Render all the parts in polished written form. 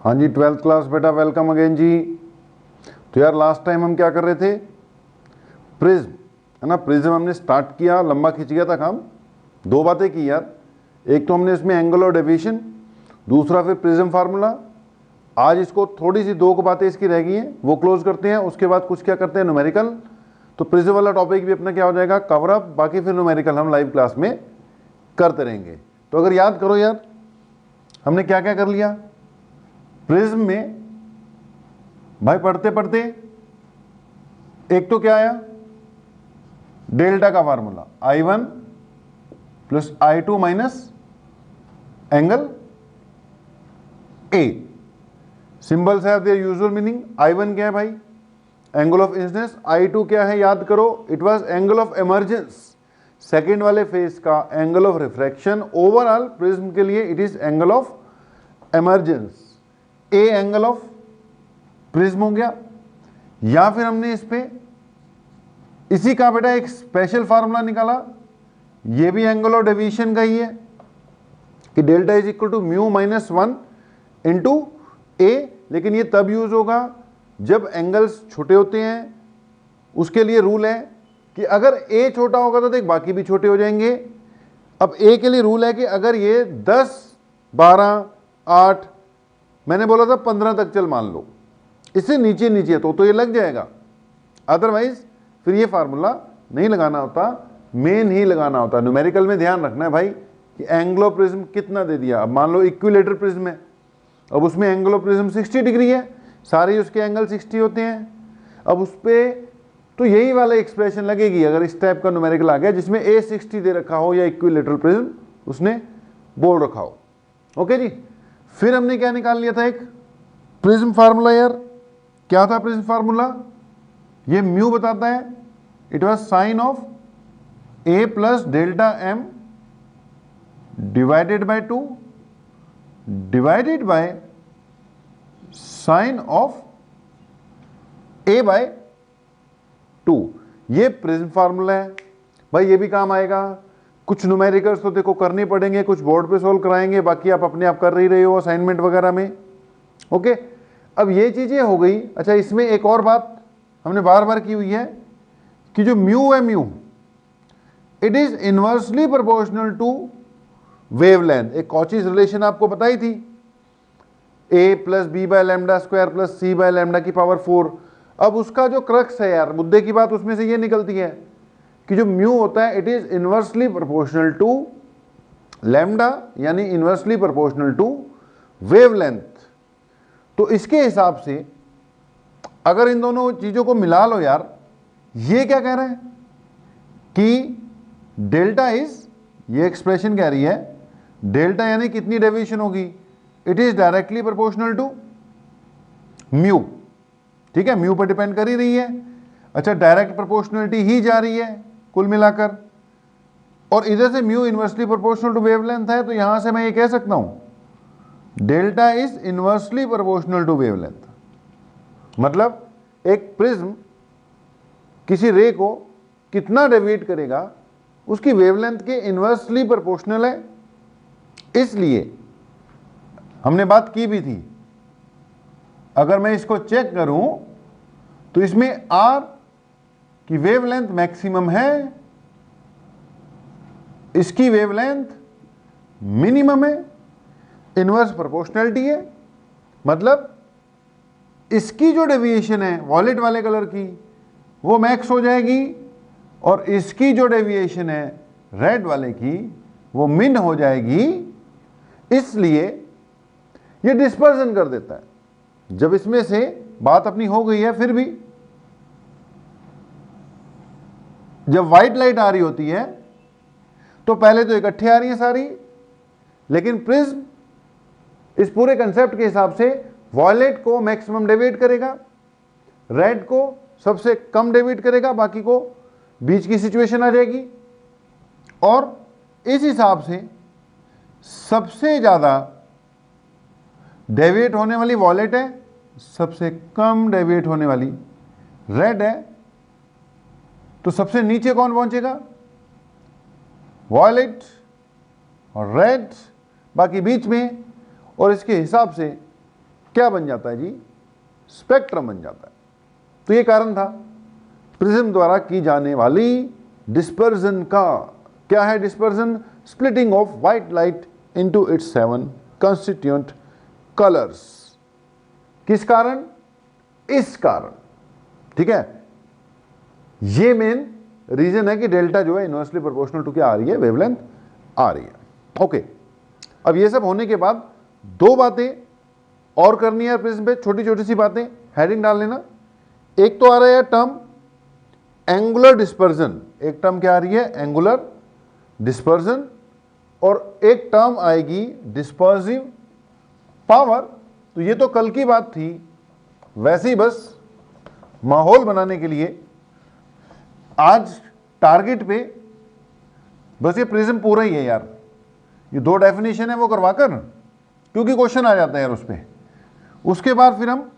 हाँ जी, 12th class बेटा, welcome again जी। तो यार लास्ट टाइम हम क्या कर रहे थे, प्रिज्म है ना। प्रिज्म हमने स्टार्ट किया, लंबा खिंच गया था काम। दो बातें की यार, एक तो हमने इसमें एंगल और डेविएशन, दूसरा फिर प्रिज्म फार्मूला। आज इसको थोड़ी सी दो बातें इसकी रह गई हैं, वो क्लोज करते हैं। उसके बाद कुछ क्या करते हैं, न्यूमेरिकल। तो प्रिज्म वाला टॉपिक भी अपना क्या हो जाएगा, कवर अप। बाकी फिर न्यूमेरिकल हम लाइव क्लास में करते रहेंगे। तो अगर याद करो यार, हमने क्या क्या कर लिया प्रिज्म में भाई। पढ़ते पढ़ते एक तो क्या आया, डेल्टा का formula I1 plus I2 minus angle A। Symbols have their usual meaning. I1 क्या है भाई, एंगल ऑफ इंसिडेंस। I2 क्या है, याद करो, it was angle of emergence, second वाले फेज का angle of refraction. Overall prism के लिए it is angle of emergence. A angle of prism हो गया। या फिर हमने इस पे इसी का बेटा एक स्पेशल फार्मूला निकाला, ये भी एंगल ऑफ डेविएशन का ही है कि delta is equal to mu minus 1 into A. लेकिन ये तब यूज होगा जब एंगल्स छोटे होते हैं। उसके लिए रूल है कि अगर ए छोटा होगा तो देख बाकी भी छोटे हो जाएंगे। अब ए के लिए रूल है कि अगर ये 10, 12, 8, मैंने बोला था 15 तक चल मान लो, इससे नीचे नीचे तो ये लग जाएगा। अदरवाइज फिर ये फार्मूला नहीं लगाना होता, मेन ही लगाना होता। न्यूमेरिकल में ध्यान रखना है भाई कि एंगल ऑफ प्रिज्म कितना दे दिया। अब मान लो इक्विलेटरल प्रिज्म है, अब उसमें एंगल ऑफ प्रिज्म 60 डिग्री है, सारे उसके एंगल 60 होते हैं। अब उस पर तो यही वाला एक्सप्रेशन लगेगी अगर इस टाइप का न्यूमेरिकल आ गया जिसमें ए 60 दे रखा हो या इक्विलेटरल प्रिज्म उसने बोल रखा हो। ओके जी। फिर हमने क्या निकाल लिया था, एक प्रिज्म फार्मूला। यार क्या था प्रिज्म फार्मूला, ये म्यू बताता है, it was sine of A plus delta M divided by 2 divided by sine of A by 2। ये प्रिज्म फार्मूला है भाई, ये भी काम आएगा। कुछ न्यूमेरिकल्स तो देखो करने पड़ेंगे, कुछ बोर्ड पे सोल्व कराएंगे, बाकी आप अपने आप कर ही रहे हो असाइनमेंट वगैरह में। ओके, अब ये चीजें हो गई। अच्छा, इसमें एक और बात हमने बार बार की हुई है कि जो म्यू है, mu it is inversely proportional to wavelength. एक कॉचीज रिलेशन आपको बताई थी, A plus B by lambda square plus C by lambda की पावर 4। अब उसका जो क्रक्स है यार, मुद्दे की बात उसमें से ये निकलती है कि जो म्यू होता है it is inversely proportional to lambda, यानी इनवर्सली प्रोपोर्शनल टू वेवलेंथ। तो इसके हिसाब से अगर इन दोनों चीजों को मिला लो यार, ये क्या कह रहे हैं कि डेल्टा इज, ये एक्सप्रेशन कह रही है डेल्टा यानी कितनी डेविएशन होगी, it is directly proportional to mu. ठीक है, म्यू पर डिपेंड कर ही रही है। अच्छा, डायरेक्ट प्रोपोर्शनलिटी ही जा रही है कुल मिलाकर, और इधर से mu inversely proportional to wavelength है। तो यहां से मैं ये कह सकता हूं delta is inversely proportional to wavelength. मतलब एक प्रिज्म किसी रे को कितना डेविएट करेगा उसकी वेवलेंथ के इनवर्सली प्रोपोर्शनल है। इसलिए हमने बात की भी थी, अगर मैं इसको चेक करूं तो इसमें आर की वेवलेंथ मैक्सिमम है, इसकी वेवलेंथ मिनिमम है, इनवर्स प्रोपोर्शनलिटी है। मतलब इसकी जो डेविएशन है वॉलेट वाले कलर की वो मैक्स हो जाएगी, और इसकी जो डेविएशन है रेड वाले की वो मिन हो जाएगी। इसलिए ये डिस्पर्जन कर देता है। जब इसमें से बात अपनी हो गई है, फिर भी जब व्हाइट लाइट आ रही होती है तो पहले तो इकट्ठे आ रही है सारी, लेकिन प्रिज्म इस पूरे कंसेप्ट के हिसाब से वॉयलेट को मैक्सिमम डेविएट करेगा, रेड को सबसे कम डेविएट करेगा, बाकी को बीच की सिचुएशन आ जाएगी। और इस हिसाब से सबसे ज्यादा डेविएट होने वाली वॉयलेट है, सबसे कम डेविएट होने वाली रेड है। तो सबसे नीचे कौन पहुंचेगा, वॉयलेट और रेड, बाकी बीच में। और इसके हिसाब से क्या बन जाता है जी, स्पेक्ट्रम बन जाता है। तो ये कारण था प्रिज्म द्वारा की जाने वाली डिस्पर्जन का। क्या है dispersion? Splitting of white light into its 7 constituent colours. किस कारण? इस कारण। ठीक है, ये मेन रीजन है कि डेल्टा जो है इनवर्सली प्रोपोर्शनल टू क्या आ रही है, वेवलेंथ आ रही है। ओके, अब ये सब होने के बाद दो बातें और करनी है प्रिज्म पे, छोटी छोटी सी बातें, हेडिंग डाल लेना। एक तो आ रहा है टर्म एंगुलर डिस्पर्जन, एक टर्म क्या आ रही है, एंगुलर डिस्पर्जन, और एक टर्म आएगी डिस्पर्सिव पावर। तो ये तो कल की बात थी, वैसे ही बस माहौल बनाने के लिए आज टारगेट पे बस ये प्रिज्म पूरा ही है यार, ये दो डेफिनेशन है वो करवाकर, क्योंकि क्वेश्चन आ जाता है यार उस पर। उसके बाद फिर हम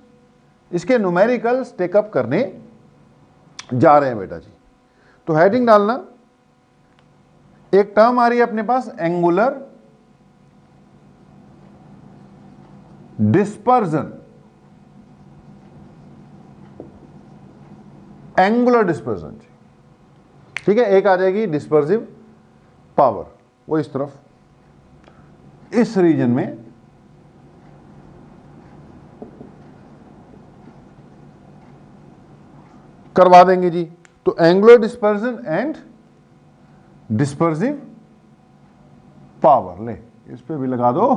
इसके न्यूमेरिकल्स टेकअप करने जा रहे हैं बेटा जी। तो हेडिंग डालना, एक टर्म आ रही है अपने पास एंगुलर डिस्पर्जन, एंगुलर डिस्पर्जन जी, ठीक है। एक आ जाएगी डिस्पर्सिव पावर, वो इस तरफ इस रीजन में करवा देंगे जी। तो angular dispersion and dispersive power, ले इस पे भी लगा दो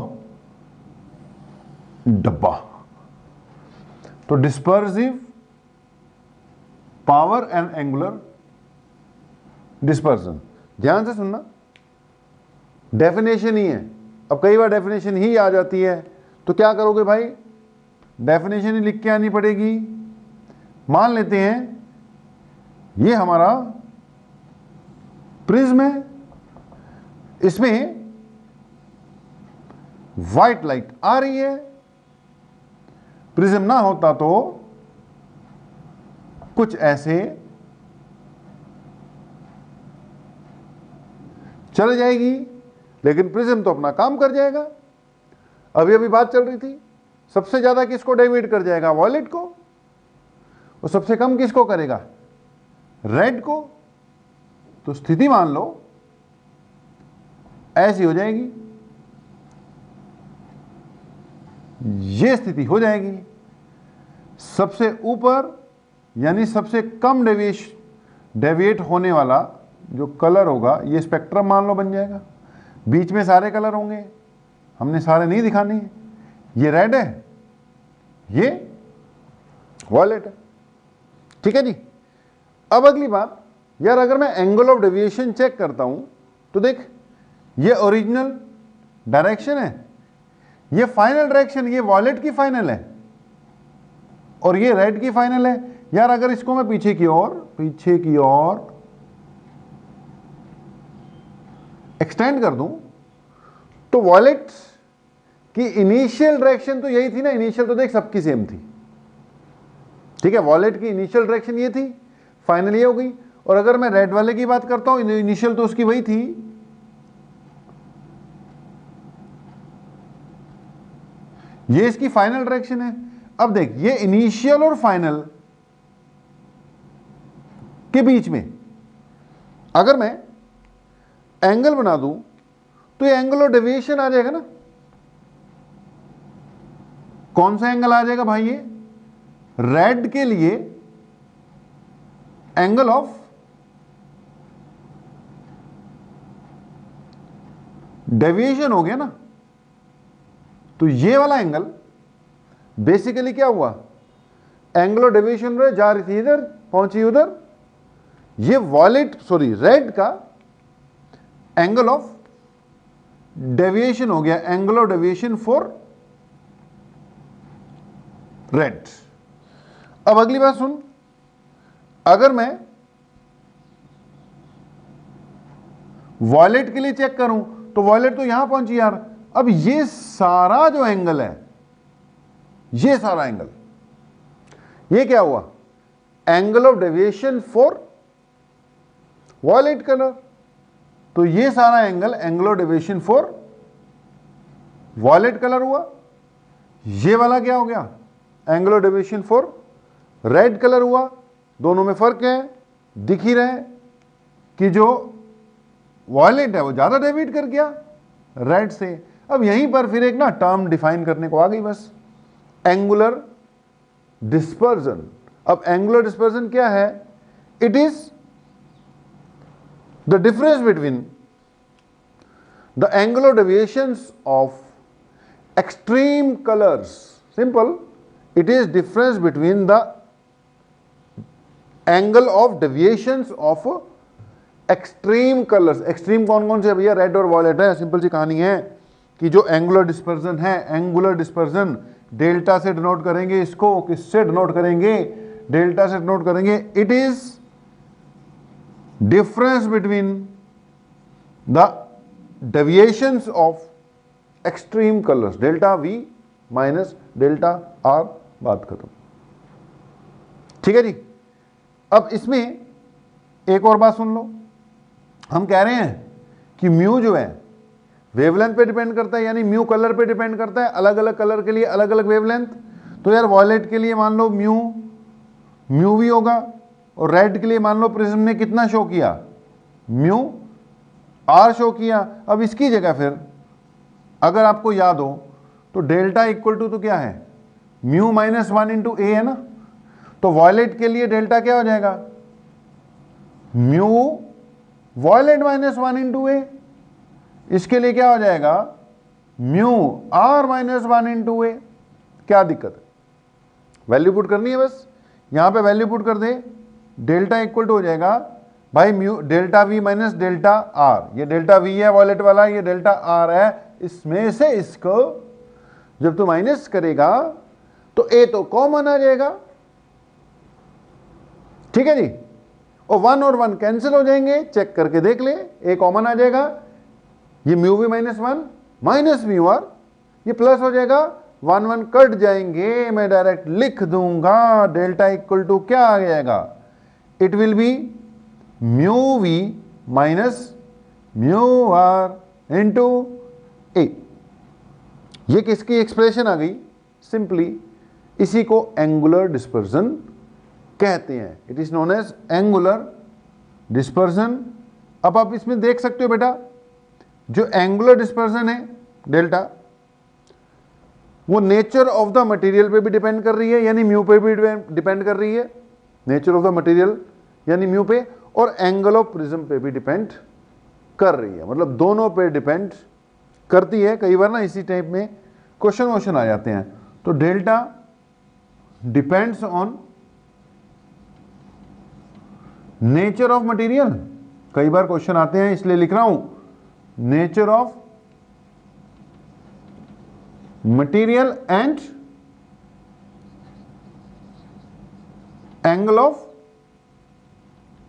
डब्बा। तो dispersive power and angular dispersion, ध्यान से सुनना, डेफिनेशन ही है। अब कई बार डेफिनेशन ही आ जाती है तो क्या करोगे भाई, डेफिनेशन ही लिख के आनी पड़ेगी। मान लेते हैं ये हमारा प्रिज्म है, इसमें व्हाइट लाइट आ रही है। प्रिज्म ना होता तो कुछ ऐसे चल जाएगी, लेकिन प्रिज्म तो अपना काम कर जाएगा। अभी अभी बात चल रही थी, सबसे ज्यादा किसको डेविएट कर जाएगा, वॉलेट को, और सबसे कम किसको करेगा, रेड को। तो स्थिति मान लो ऐसी हो जाएगी, ये स्थिति हो जाएगी। सबसे ऊपर यानी सबसे कम डेविएट होने वाला जो कलर होगा, ये स्पेक्ट्रम मान लो बन जाएगा। बीच में सारे कलर होंगे, हमने सारे नहीं दिखाने, ये रेड है, ये वॉयलेट है, ठीक है जी। अब अगली बात यार, अगर मैं एंगल ऑफ डेविएशन चेक करता हूं तो देख, ये ओरिजिनल डायरेक्शन है, ये फाइनल डायरेक्शन, ये वॉयलेट की फाइनल है और ये रेड की फाइनल है। यार अगर इसको मैं पीछे की ओर एक्सटेंड कर दूं तो वॉयलेट की इनिशियल डायरेक्शन तो यही थी ना, इनिशियल तो देख सबकी सेम थी, ठीक है। वॉयलेट की इनिशियल डायरेक्शन ये थी, फाइनल ये हो गई। और अगर मैं रेड वाले की बात करता हूं, इनिशियल तो उसकी वही थी, ये इसकी फाइनल डायरेक्शन है। अब देख, ये इनिशियल और फाइनल के बीच में अगर मैं एंगल बना दूं तो ये एंगल ऑफ डेविएशन आ जाएगा ना। कौन सा एंगल आ जाएगा भाई, ये रेड के लिए एंगल ऑफ डेविएशन हो गया ना। तो ये वाला एंगल बेसिकली क्या हुआ, एंगल ऑफ डेविएशन में जा रही थी इधर, पहुंची उधर। ये वॉयलेट रेड का एंगल ऑफ डेविएशन हो गया, angle of deviation for red. अब अगली बात सुन, अगर मैं वॉयलेट के लिए चेक करूं तो वॉयलेट तो यहां पहुंची यार। अब ये सारा जो एंगल है, ये सारा एंगल, ये क्या हुआ, angle of deviation for violet colour. तो ये सारा angle angle of deviation for violet colour हुआ। ये वाला क्या हो गया, angular deviation for red colour हुआ। दोनों में फर्क है, दिख ही रहा है कि जो वॉयलेट है वो ज्यादा डेविएट कर गया रेड से। अब यहीं पर फिर एक ना टर्म डिफाइन करने को आ गई बस, एंगुलर डिस्पर्जन। अब एंगुलर डिस्पर्जन क्या है, it is the difference between the angular deviations of extreme colors. Simple, it is difference between the angle of deviations of extreme colors. extreme कौन कौन से भैया, रेड और वॉयलेट है। सिंपल सी कहानी है कि जो एंगुलर डिस्पर्जन है, एंगुलर डिस्पर्जन डेल्टा से डिनोट करेंगे इसको, किससे डिनोट करेंगे, डेल्टा से डिनोट करेंगे। It is difference between the deviations of extreme colours, delta we minus delta R, बात खत्म। ठीक है जी। अब इसमें एक और बात सुन लो, हम कह रहे हैं कि म्यू जो है वेवलेंथ पे डिपेंड करता है, यानी म्यू कलर पे डिपेंड करता है, अलग अलग कलर के लिए अलग अलग वेवलेंथ। तो यार वॉयलेट के लिए मान लो म्यू भी होगा, और रेड के लिए मान लो प्रिज्म ने कितना शो किया, म्यू आर शो किया। अब इसकी जगह फिर अगर आपको याद हो तो डेल्टा इक्वल टू तो क्या है, म्यू माइनस 1 इंटू ए है ना। तो वॉयलेट के लिए डेल्टा क्या हो जाएगा, म्यू वॉयलेट माइनस 1 इंटू ए। इसके लिए क्या हो जाएगा, म्यू आर माइनस 1 इंटू ए। क्या दिक्कत है, वैल्यू पुट करनी है बस, यहां पे वैल्यू पुट कर दे, डेल्टा इक्वल टू हो जाएगा भाई mu delta we minus delta R. ये डेल्टा वी है वॉयलेट वाला, ये डेल्टा आर है। इसमें से इसको जब तू माइनस करेगा तो ए तो कॉमन आ जाएगा, ठीक है जी। और 1 और 1 कैंसिल हो जाएंगे, चेक करके देख ले, ए कॉमन आ जाएगा। ये mu V minus 1 minus mu R, ये प्लस हो जाएगा, 1 1 कट जाएंगे, मैं डायरेक्ट लिख दूंगा डेल्टा इक्वल टू क्या आ जाएगा, it will be mu V minus mu R into A. ये किसकी एक्सप्रेशन आ गई, सिंपली इसी को एंगुलर डिस्पर्जन कहते हैं। It is known as angular dispersion. अब आप इसमें देख सकते हो बेटा, जो एंगुलर डिस्पर्जन है डेल्टा, वो नेचर ऑफ द मटेरियल पे भी डिपेंड कर रही है, यानी म्यू पे भी डिपेंड कर रही है, नेचर ऑफ द मटेरियल यानी म्यू पे, और एंगल ऑफ प्रिज्म पे भी डिपेंड कर रही है, मतलब दोनों पे डिपेंड करती है। कई बार ना इसी टाइप में क्वेश्चन आ जाते हैं। तो delta depends on nature of material, कई बार क्वेश्चन आते हैं इसलिए लिख रहा हूं, nature of material and angle of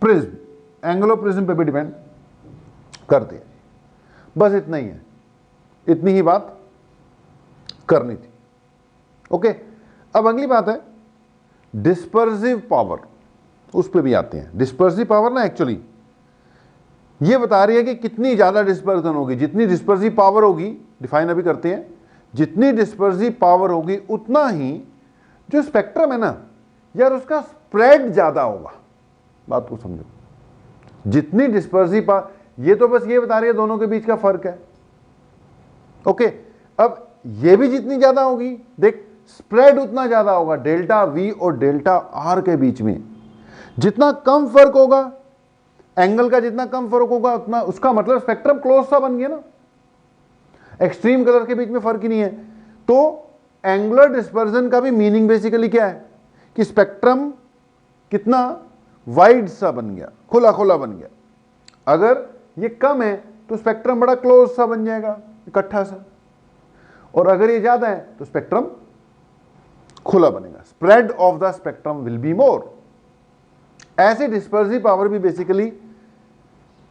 prism, angle of prism पे भी डिपेंड करती है। बस इतना ही है, इतनी ही बात करनी थी। ओके, अब अगली बात है डिस्पर्सिव पावर, उस पे भी आते हैं। डिस्पर्सिव पावर ना एक्चुअली ये बता रही है कि कितनी ज्यादा डिस्पर्जन होगी, जितनी डिस्पर्सिव पावर होगी, डिफाइन अभी करते हैं, जितनी डिस्पर्सिव पावर होगी उतना ही जो स्पेक्ट्रम है ना यार उसका स्प्रेड ज्यादा होगा। बात को समझो, जितनी डिस्पर्सिव पावर, ये तो बस ये बता रही है दोनों के बीच का फर्क है। ओके, अब ये भी जितनी ज्यादा होगी, देख स्प्रेड उतना ज्यादा होगा डेल्टा वी और डेल्टा आर के बीच में। जितना कम फर्क होगा, एंगल का जितना कम फर्क होगा उतना, उसका मतलब स्पेक्ट्रम क्लोज सा बन गया ना, एक्सट्रीम कलर के बीच में फर्क ही नहीं है। तो एंगुलर डिस्पर्जन का भी मीनिंग बेसिकली क्या है कि स्पेक्ट्रम कितना वाइड सा बन गया, खुला खुला बन गया। अगर ये कम है तो स्पेक्ट्रम बड़ा क्लोज सा बन जाएगा, इकट्ठा सा, और अगर ये ज्यादा है तो स्पेक्ट्रम खुला बनेगा। Spread of the spectrum will be more. ऐसे डिस्पर्सिव पावर भी बेसिकली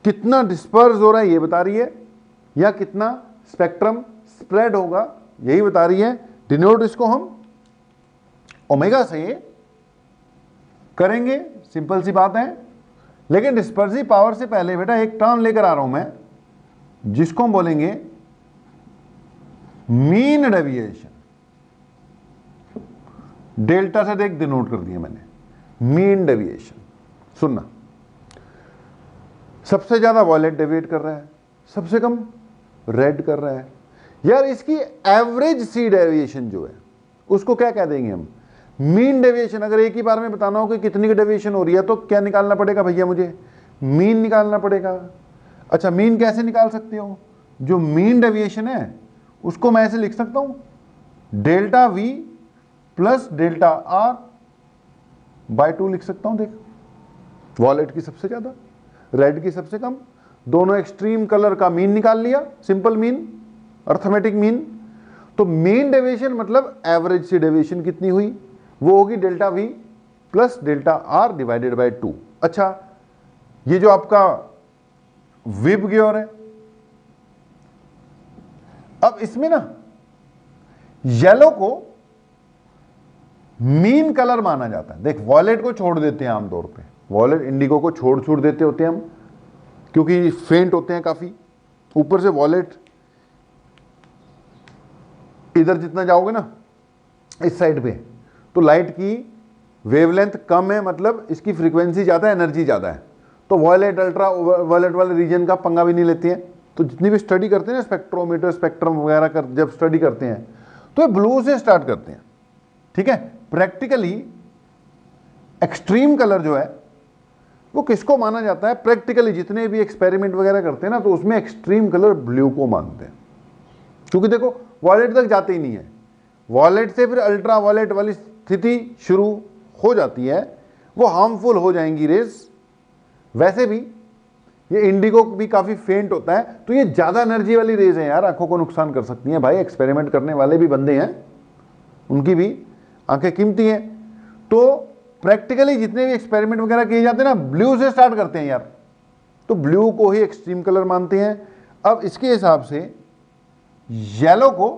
कितना डिस्पर्स हो रहा है ये बता रही है, या कितना स्पेक्ट्रम स्प्रेड होगा यही बता रही है। डिनोट इसको हम ओमेगा से करेंगे, सिंपल सी बात है। लेकिन डिस्पर्सिव पावर से पहले बेटा एक टर्म लेकर आ रहा हूं मैं, जिसको हम बोलेंगे मीन डेविएशन। डेल्टा से देख डिनोट कर दिया मैंने मीन डेविएशन। सुनना, सबसे ज्यादा वॉयलेट डेविएट कर रहा है, सबसे कम रेड कर रहा है। यार इसकी एवरेज सी डेविएशन जो है उसको क्या कह देंगे हम? Mean deviation. अगर एक ही बार में बताना हो कि कितनी की डेविएशन हो रही है तो क्या निकालना पड़ेगा भैया? मुझे मीन निकालना पड़ेगा। अच्छा, मीन कैसे निकाल सकते हो? जो मीन डेविएशन है उसको मैं ऐसे लिख सकता हूं, delta V plus delta R by 2 लिख सकता हूं। देख, वॉलेट की सबसे ज्यादा, रेड की सबसे कम, दोनों एक्सट्रीम कलर का मीन निकाल लिया, सिंपल मीन, अर्थमेटिक मीन। तो मीन डेविएशन मतलब एवरेज सी डेविएशन कितनी हुई, वो होगी delta V plus delta are divided by 2। अच्छा, ये जो आपका विब गियोर है, अब इसमें ना येलो को मीन कलर माना जाता है। देख, वॉलेट को छोड़ देते हैं आमतौर पे, वॉलेट इंडिगो को छोड़ देते होते हैं हम, क्योंकि फेंट होते हैं काफी। ऊपर से वॉलेट इधर जितना जाओगे ना इस साइड पे, तो लाइट की वेवलेंथ कम है, मतलब इसकी फ्रीक्वेंसी ज्यादा है, एनर्जी ज्यादा है। तो वॉयलेट अल्ट्रा वॉयलेट वाले रीजन का पंगा भी नहीं लेते हैं। तो जितनी भी स्टडी करते हैं ना, स्पेक्ट्रोमीटर स्पेक्ट्रम वगैरह कर जब स्टडी करते हैं तो ये ब्लू से स्टार्ट करते हैं, ठीक है। प्रैक्टिकली एक्सट्रीम कलर जो है वो किसको माना जाता है? प्रैक्टिकली जितने भी एक्सपेरिमेंट वगैरह करते हैं ना, तो उसमें एक्सट्रीम कलर ब्लू को मानते हैं, क्योंकि देखो वॉलेट तक जाते ही नहीं है, वॉलेट से फिर अल्ट्रा वॉलेट वाली स्थिति शुरू हो जाती है, वो हार्मफुल हो जाएंगी रेज। वैसे भी ये इंडिगो भी काफी फेंट होता है, तो ये ज्यादा एनर्जी वाली रेज है यार, आंखों को नुकसान कर सकती हैं। भाई एक्सपेरिमेंट करने वाले भी बंदे हैं, उनकी भी आंखें कीमती हैं। तो प्रैक्टिकली जितने भी एक्सपेरिमेंट वगैरह किए जाते हैं ना, ब्लू से स्टार्ट करते हैं यार, तो ब्लू को ही एक्सट्रीम कलर मानते हैं। अब इसके हिसाब से येलो को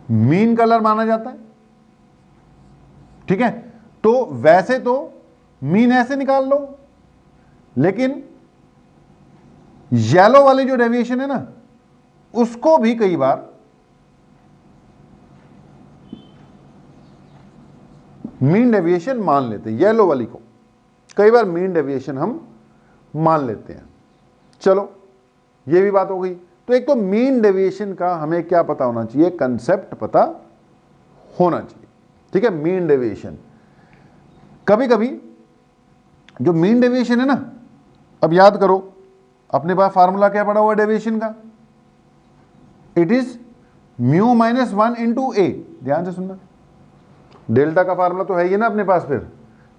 मीन कलर माना जाता है, ठीक है। तो वैसे तो मीन ऐसे निकाल लो, लेकिन येलो वाली जो डेविएशन है ना, उसको भी कई बार मीन डेविएशन मान लेते हैं। येलो वाली को कई बार मीन डेविएशन हम मान लेते हैं। चलो, ये भी बात हो गई। तो एक तो मीन डेविएशन का हमें क्या पता होना चाहिए? कंसेप्ट पता होना चाहिए, ठीक है। मीन डेविएशन, कभी कभी जो मीन डेविएशन है ना, अब याद करो अपने पास फार्मूला क्या पड़ा हुआ डेविएशन का? It is mu minus 1 into A. ध्यान से सुनना, डेल्टा का फार्मूला तो है ही ना अपने पास, फिर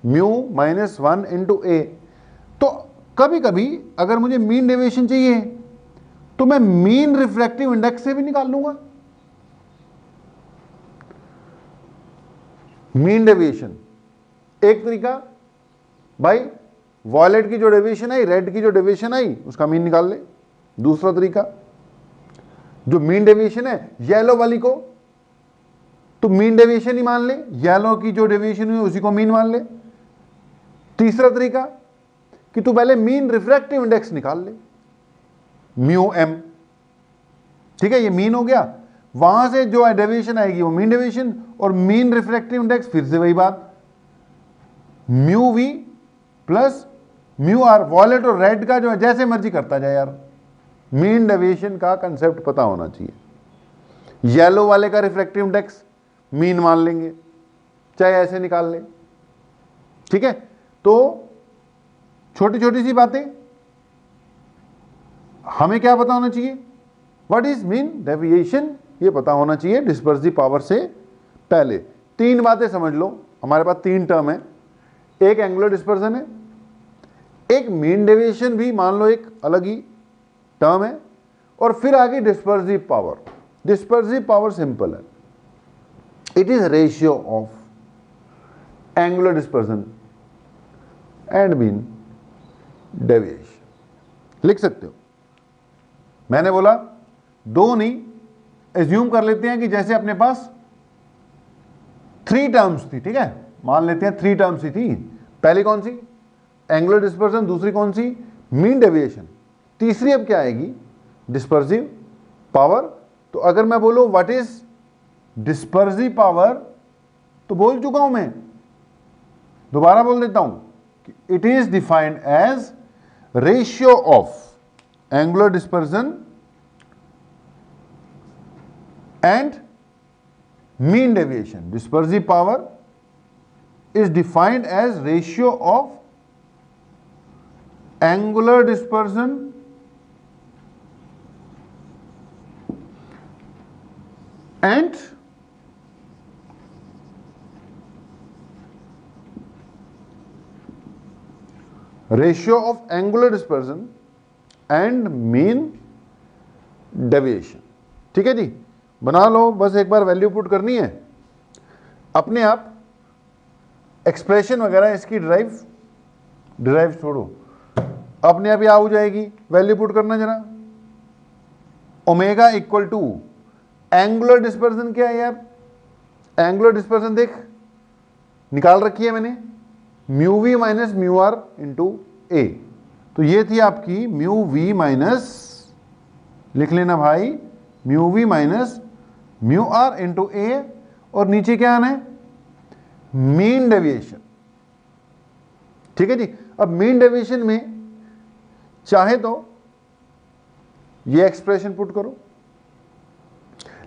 म्यू माइनस 1 इंटू ए। तो कभी कभी अगर मुझे मीन डेविएशन चाहिए तो मैं मीन रिफ्रैक्टिव इंडेक्स से भी निकाल लूंगा मीन डेविएशन। एक तरीका, भाई वॉयलेट की जो डेविएशन आई, रेड की जो डेविएशन आई, उसका मीन निकाल ले। दूसरा तरीका, जो मीन डेविएशन है येलो वाली को, तो मीन डेविएशन ही मान ले, येलो की जो डेविएशन हुई उसी को मीन मान ले। तीसरा तरीका कि तू पहले मीन रिफ्रैक्टिव इंडेक्स निकाल ले, म्यू एम, ठीक है, ये मीन हो गया। वहां से जो डेविएशन आएगी वो मीन डेविएशन, और मीन रिफ्रैक्टिव इंडेक्स फिर से वही बात, mu V plus mu R. Violet और रेड का जो है जैसे मर्जी करता जाए यार, मीन डेविएशन का कंसेप्ट पता होना चाहिए। येलो वाले का रिफ्रैक्टिव इंडेक्स मीन मान लेंगे, चाहे ऐसे निकाल लें, ठीक है। तो छोटी छोटी सी बातें हमें क्या पता होना चाहिए? व्हाट इज मीन डेविएशन, ये पता होना चाहिए डिस्पर्सिव पावर से पहले। तीन बातें समझ लो, हमारे पास तीन टर्म है, एक एंगुलर डिस्पर्सन है, एक मीन डेविएशन भी मान लो एक अलग ही टर्म है, और फिर आगे dispersive power. Dispersive power simple है, it is ratio of angular dispersion and mean deviation. लिख सकते हो। मैंने बोला दो नहीं, एज्यूम कर लेते हैं कि जैसे अपने पास 3 टर्म्स थी, ठीक है, मान लेते हैं 3 टर्म्स ही थी। पहली कौन सी? Angular dispersion. दूसरी कौन सी? Mean deviation. तीसरी अब क्या आएगी? Dispersive power. तो अगर मैं बोलूं व्हाट इज डिस्पर्सिव पावर तो बोल चुका हूं मैं, दोबारा बोल देता हूं कि it is defined as ratio of angular dispersion and mean deviation. Dispersive power is defined as ratio of angular dispersion and ratio of angular dispersion and mean deviation. ठीक है जी, बना लो, बस एक बार वैल्यू पुट करनी है अपने आप. एक्सप्रेशन वगैरह इसकी डिराइव छोड़ो, अपने आप ही आ जाएगी. वैल्यू पुट करना जरा. Omega equal to angular dispersion क्या है यार, एंगुलर डिस्पर्जन देख निकाल रखी है मैंने, mu V minus mu R into A. तो ये थी आपकी म्यू वी माइनस, लिख लेना भाई, mu V minus mu R into A, और नीचे क्या आना है, मीन डेविएशन. ठीक है जी. अब मीन डेविएशन में चाहे तो ये एक्सप्रेशन पुट करो,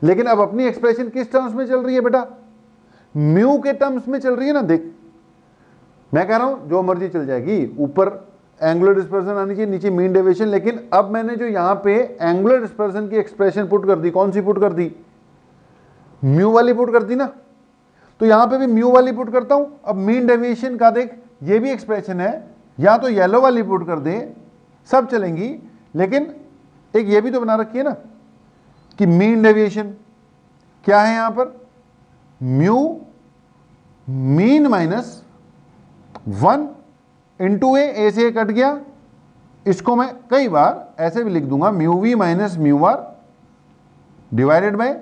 लेकिन अब अपनी एक्सप्रेशन किस टर्म्स में चल रही है बेटा, म्यू के टर्म्स में चल रही है ना. देख मैं कह रहा हूं जो मर्जी चल जाएगी, ऊपर एंगुलर डिस्पर्जन आनी चाहिए, नीचे मीन डेविएशन. लेकिन अब मैंने जो यहां पे एंगुलर डिस्पर्जन की एक्सप्रेशन पुट कर दी, कौन सी पुट कर दी, म्यू वाली पुट कर दी ना. तो यहां पे भी म्यू वाली पुट करता हूं. अब मीन डेविएशन का देख, ये भी एक्सप्रेशन है, या तो येलो वाली पुट कर दे, सब चलेंगी. लेकिन एक ये भी तो बना रखी है ना कि मीन डेविएशन क्या है यहां पर, म्यू मीन माइनस 1 इंटू ए से कट गया. इसको मैं कई बार ऐसे भी लिख दूंगा, mu V minus mu R divided by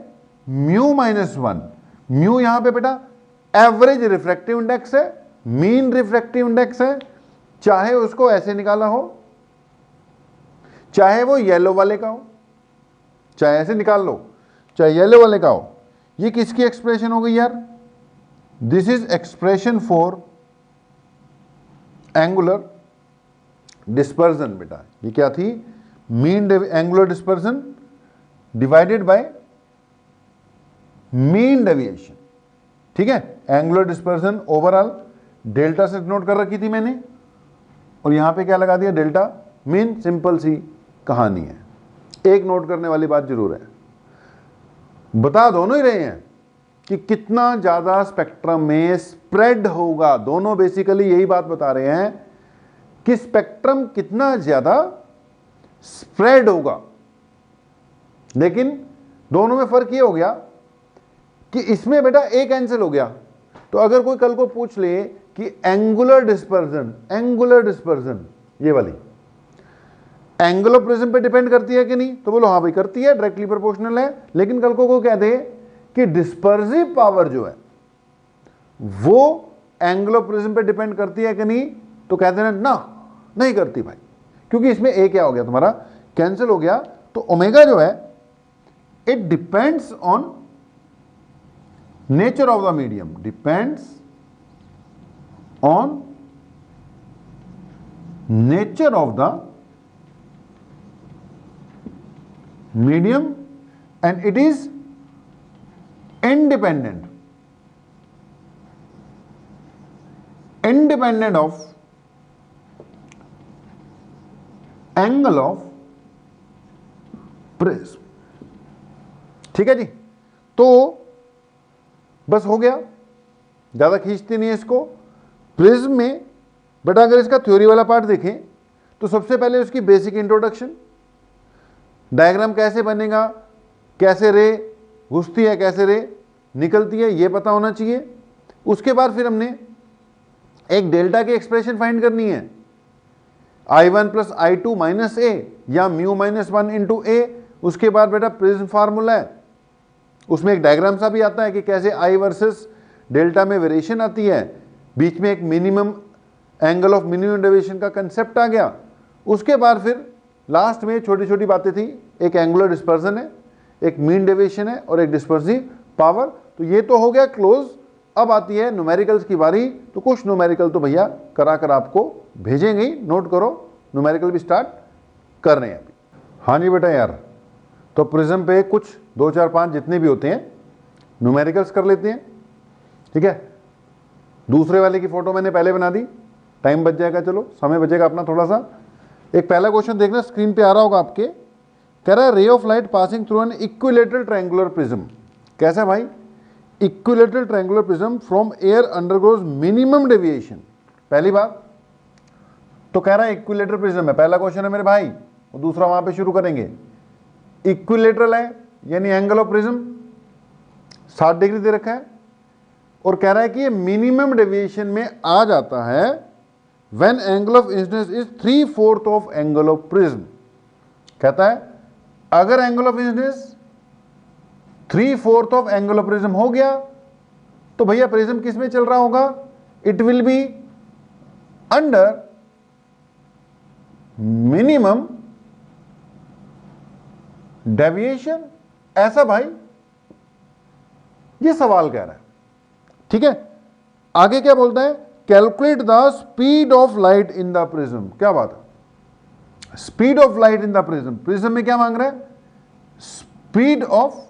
mu minus 1. Mu यहां पे बेटा एवरेज रिफ्रैक्टिव इंडेक्स है, मीन रिफ्रैक्टिव इंडेक्स है. चाहे उसको ऐसे निकाला हो, चाहे वो येलो वाले का हो, चाहे ऐसे निकाल लो, चाहे येलो वाले का हो. ये किसकी एक्सप्रेशन हो गई यार, this is expression for angular dispersion. बेटा ये क्या थी, mean angular dispersion divided by mean deviation. ठीक है, एंगुलर डिस्पर्जन ओवरऑल डेल्टा से नोट कर रखी थी मैंने, और यहां पे क्या लगा दिया, डेल्टा मीन. सिंपल सी कहानी है. एक नोट करने वाली बात जरूर है, बता दोनों ही रहे हैं कि कितना ज्यादा स्पेक्ट्रम में स्प्रेड होगा. दोनों बेसिकली यही बात बता रहे हैं कि स्पेक्ट्रम कितना ज्यादा स्प्रेड होगा. लेकिन दोनों में फर्क ये हो गया कि इसमें बेटा ए कैंसिल हो गया. तो अगर कोई कल को पूछ ले कि एंगुलर डिस्पर्जन ये वाली एंगुलर प्रिज्म पे डिपेंड करती है कि नहीं, तो बोलो हाँ भाई करती है, डायरेक्टली प्रोपोर्शनल है. लेकिन कल को कोई कह दे कि डिस्पर्सिव पावर जो है वो एंगुलर प्रिज्म पे डिपेंड करती है कि नहीं, तो कह देना ना नहीं करती भाई, क्योंकि इसमें ए क्या हो गया, तुम्हारा कैंसिल हो गया. तो ओमेगा जो है it depends on nature of the medium, depends on nature of the medium, and it is independent of angle of prism. ठीक है जी. तो बस हो गया, ज्यादा खींचते नहीं है इसको. प्रिज्म में बेटा अगर इसका थ्योरी वाला पार्ट देखें तो सबसे पहले उसकी बेसिक इंट्रोडक्शन, डायग्राम कैसे बनेगा, कैसे रे घुसती है, कैसे रे निकलती है, ये पता होना चाहिए. उसके बाद फिर हमने एक डेल्टा की एक्सप्रेशन फाइंड करनी है, I1 प्लस I2 माइनस ए या म्यू माइनस 1 इंटू ए. उसके बाद बेटा प्रिज्म फार्मूला है, उसमें एक डायग्राम सा भी आता है कि कैसे आई वर्सेस डेल्टा में वेरिएशन आती है, बीच में एक minimum angle of minimum deviation का कंसेप्ट आ गया. उसके बाद फिर लास्ट में छोटी छोटी बातें थी, एक एंगुलर डिस्पर्जन है, एक मीन डेविएशन है और एक डिस्पर्सिव पावर। तो ये तो हो गया क्लोज। अब आती है न्यूमेरिकल्स की बारी। तो कुछ न्यूमेरिकल तो भैया करा कर आपको भेजेंगे ही, नोट करो, न्यूमेरिकल भी स्टार्ट कर रहे हैं अभी। हाँ जी बेटा यार, तो प्रिज्म पे कुछ 2 4 5 जितने भी होते हैं न्यूमेरिकल्स कर लेते हैं, ठीक है। दूसरे वाले की फोटो मैंने पहले बना दी, टाइम बच जाएगा, चलो समय बचेगा अपना थोड़ा सा। एक पहला क्वेश्चन देखना, स्क्रीन पे आ रहा होगा आपके। कह रहा है रे of light passing through an equilateral triangular prism. कैसा भाई? Equilateral triangular prism from air undergoes minimum deviation. पहली बात तो कह रहा है इक्विलेटरल प्रिज्म है, पहला क्वेश्चन है मेरे भाई, और दूसरा वहां पे शुरू करेंगे। इक्विलेटरल है यानी एंगल ऑफ प्रिज्म 60 डिग्री दे रखा है, और कह रहा है कि ये मिनिमम डेविएशन में आ जाता है when angle of incidence is 3/4 of angle of prism. कहता है अगर angle of incidence 3/4 of angle of prism हो गया तो भैया प्रिज्म किस में चल रहा होगा? It will be under minimum deviation. ऐसा भाई ये सवाल कह रहा है, ठीक है। आगे क्या बोलता है? Calculate the speed of light in the prism. क्या बात है, speed of light in the prism. Prism में क्या मांग रहा है? Speed of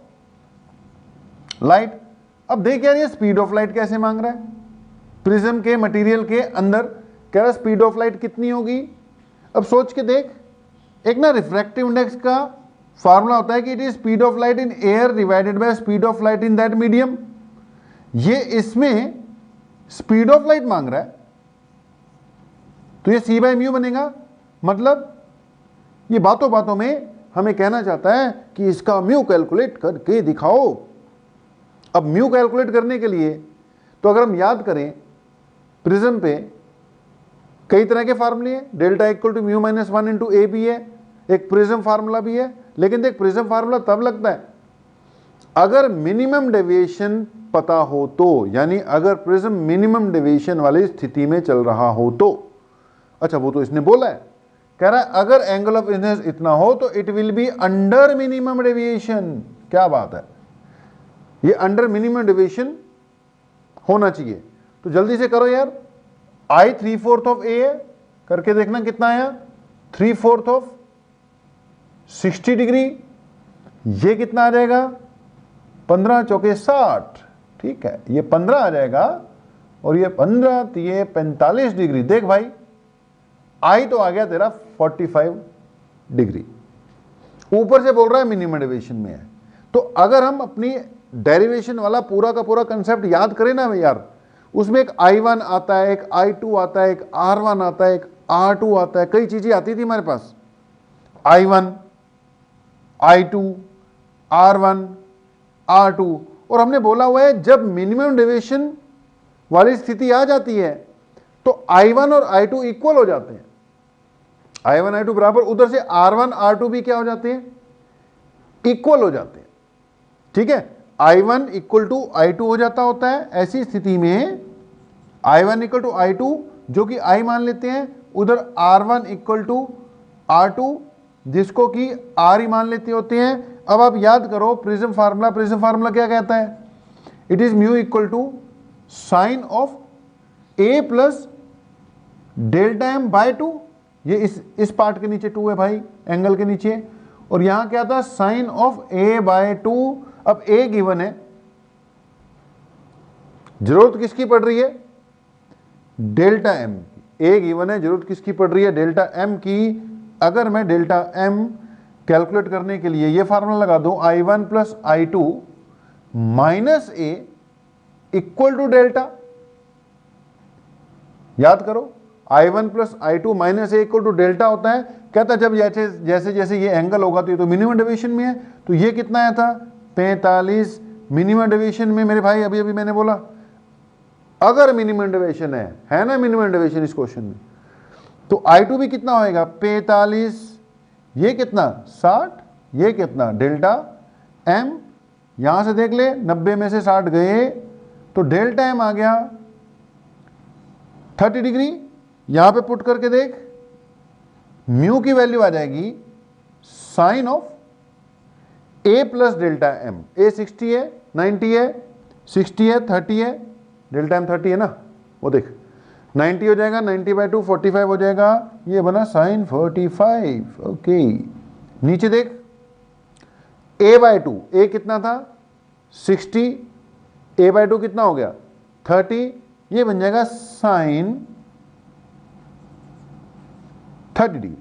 light. अब देख यार ये स्पीड ऑफ लाइट कैसे मांग रहा है? प्रिज्म के मटेरियल के अंदर कह रहा है स्पीड ऑफ लाइट कितनी होगी। अब सोच के देख, एक ना रिफ्रैक्टिव इंडेक्स का फार्मूला होता है कि it is speed of light in air divided by speed of light in that medium. ये इसमें स्पीड ऑफ लाइट मांग रहा है, तो ये c/μ बनेगा। मतलब ये बातों बातों में हमें कहना चाहता है कि इसका म्यू कैलकुलेट करके दिखाओ। अब म्यू कैलकुलेट करने के लिए तो अगर हम याद करें प्रिज्म पे कई तरह के फार्मूले हैं। डेल्टा इक्वल टू μ-1 इंटू ए भी है, एक प्रिज्म फार्मूला भी है। लेकिन देख प्रिज्म फार्मूला तब लगता है अगर मिनिमम डेविएशन पता हो तो, यानी अगर प्रिज्म मिनिमम डेविएशन वाली स्थिति में चल रहा हो तो। अच्छा वो तो इसने बोला है, कह रहा है अगर एंगल ऑफ इंसिडेंस इतना हो तो it will be under minimum deviation. क्या बात है, ये अंडर मिनिमम डेविएशन होना चाहिए। तो जल्दी से करो यार, I 3/4 ऑफ ए है, करके देखना कितना आया? 3/4 ऑफ 60 डिग्री। ये कितना आ जाएगा? 15 चौके 60, ठीक है, ये 15 आ जाएगा, और ये 15 तो ये 45 डिग्री। देख भाई आई तो आ गया तेरा 45 डिग्री। ऊपर से बोल रहा है मिनिमम डेविएशन में है। तो अगर हम अपनी डेरिवेशन वाला पूरा का पूरा कंसेप्ट याद करें ना यार, उसमें एक I1 आता है, एक I2 आता है, एक R1 आता है, एक R2 आता है, कई चीजें आती थी हमारे पास। I1, I2, R1, R2, और हमने बोला हुआ है जब मिनिमम डेविएशन वाली स्थिति आ जाती है तो I1 और I2 इक्वल हो जाते हैं। I1 I2 बराबर, उधर से R1 R2 भी क्या हो जाते हैं? इक्वल हो जाते हैं, ठीक है। I1 इक्वल टू I2 हो जाता होता है। ऐसी स्थिति में I1 इक्वल टू I2 जो कि I मान लेते हैं, उधर R1 इक्वल टू R2 जिसको कि R ही मान लेते होते हैं। अब आप याद करो प्रिज्म फार्मूला, प्रिज्म फार्मूला क्या कहता है? It is mu equal to sine of A plus delta M by 2। ये इस पार्ट के नीचे 2 है भाई, एंगल के नीचे, और यहां क्या था? Sine of A by 2। अब A गिवन है, जरूरत किसकी पड़ रही है? डेल्टा M की। A गिवन है, जरूरत किसकी पड़ रही है? डेल्टा M की। अगर मैं डेल्टा M कैलकुलेट करने के लिए ये फार्मूला लगा दूं, I1 plus I2 minus A equal to delta. याद करो I1 plus I2 minus A equal to delta होता है। कहता है जब जैसे जैसे ये एंगल होगा तो ये तो मिनिमम डेविएशन में है। तो ये कितना आया था? 45 मिनिमम डेविएशन में मेरे भाई। अभी अभी मैंने बोला अगर मिनिमम डेविएशन है ना, मिनिमम डेविएशन इस क्वेश्चन में, तो I2 भी कितना होएगा? 45, ये कितना? 60, ये कितना? Delta M। यहां से देख ले 90 में से 60 गए तो डेल्टा M आ गया 30 डिग्री। यहां पे पुट करके देख, म्यू की वैल्यू आ जाएगी sine of A plus delta M, A 60 है, 90 है, 60 है, 30 है, डेल्टा एम 30 है ना, वो देख 90 हो जाएगा, 90/2 45 हो जाएगा, ये बना साइन 45। ओके, नीचे देख a/2, ए कितना था 60, a/2 कितना हो गया 30, ये बन जाएगा साइन 30 डिग्री।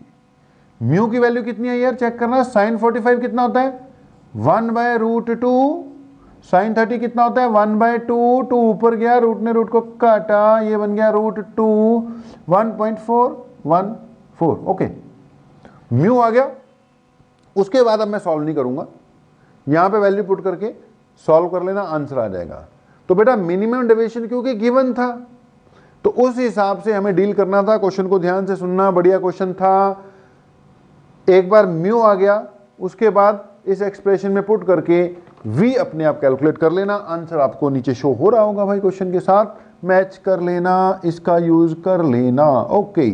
म्यू की वैल्यू कितनी है यार, चेक करना, साइन 45 कितना होता है 1/√2, साइन 30 कितना होता है 1/2, 2 ऊपर गया, रूट ने रूट को काटा, ये बन गया √2, 1.414। ओके, म्यू आ गया। उसके बाद अब मैं सॉल्व नहीं करूंगा, यहां पे वैल्यू पुट करके सॉल्व कर लेना, आंसर आ जाएगा। तो बेटा मिनिमम डेविएशन क्योंकि गिवन था, तो उस हिसाब से हमें डील करना था। क्वेश्चन को ध्यान से सुनना, बढ़िया क्वेश्चन था। एक बार म्यू आ गया, उसके बाद इस एक्सप्रेशन में पुट करके v अपने आप कैलकुलेट कर लेना, आंसर आपको नीचे शो हो रहा होगा भाई, क्वेश्चन के साथ मैच कर लेना, इसका यूज कर लेना। ओके,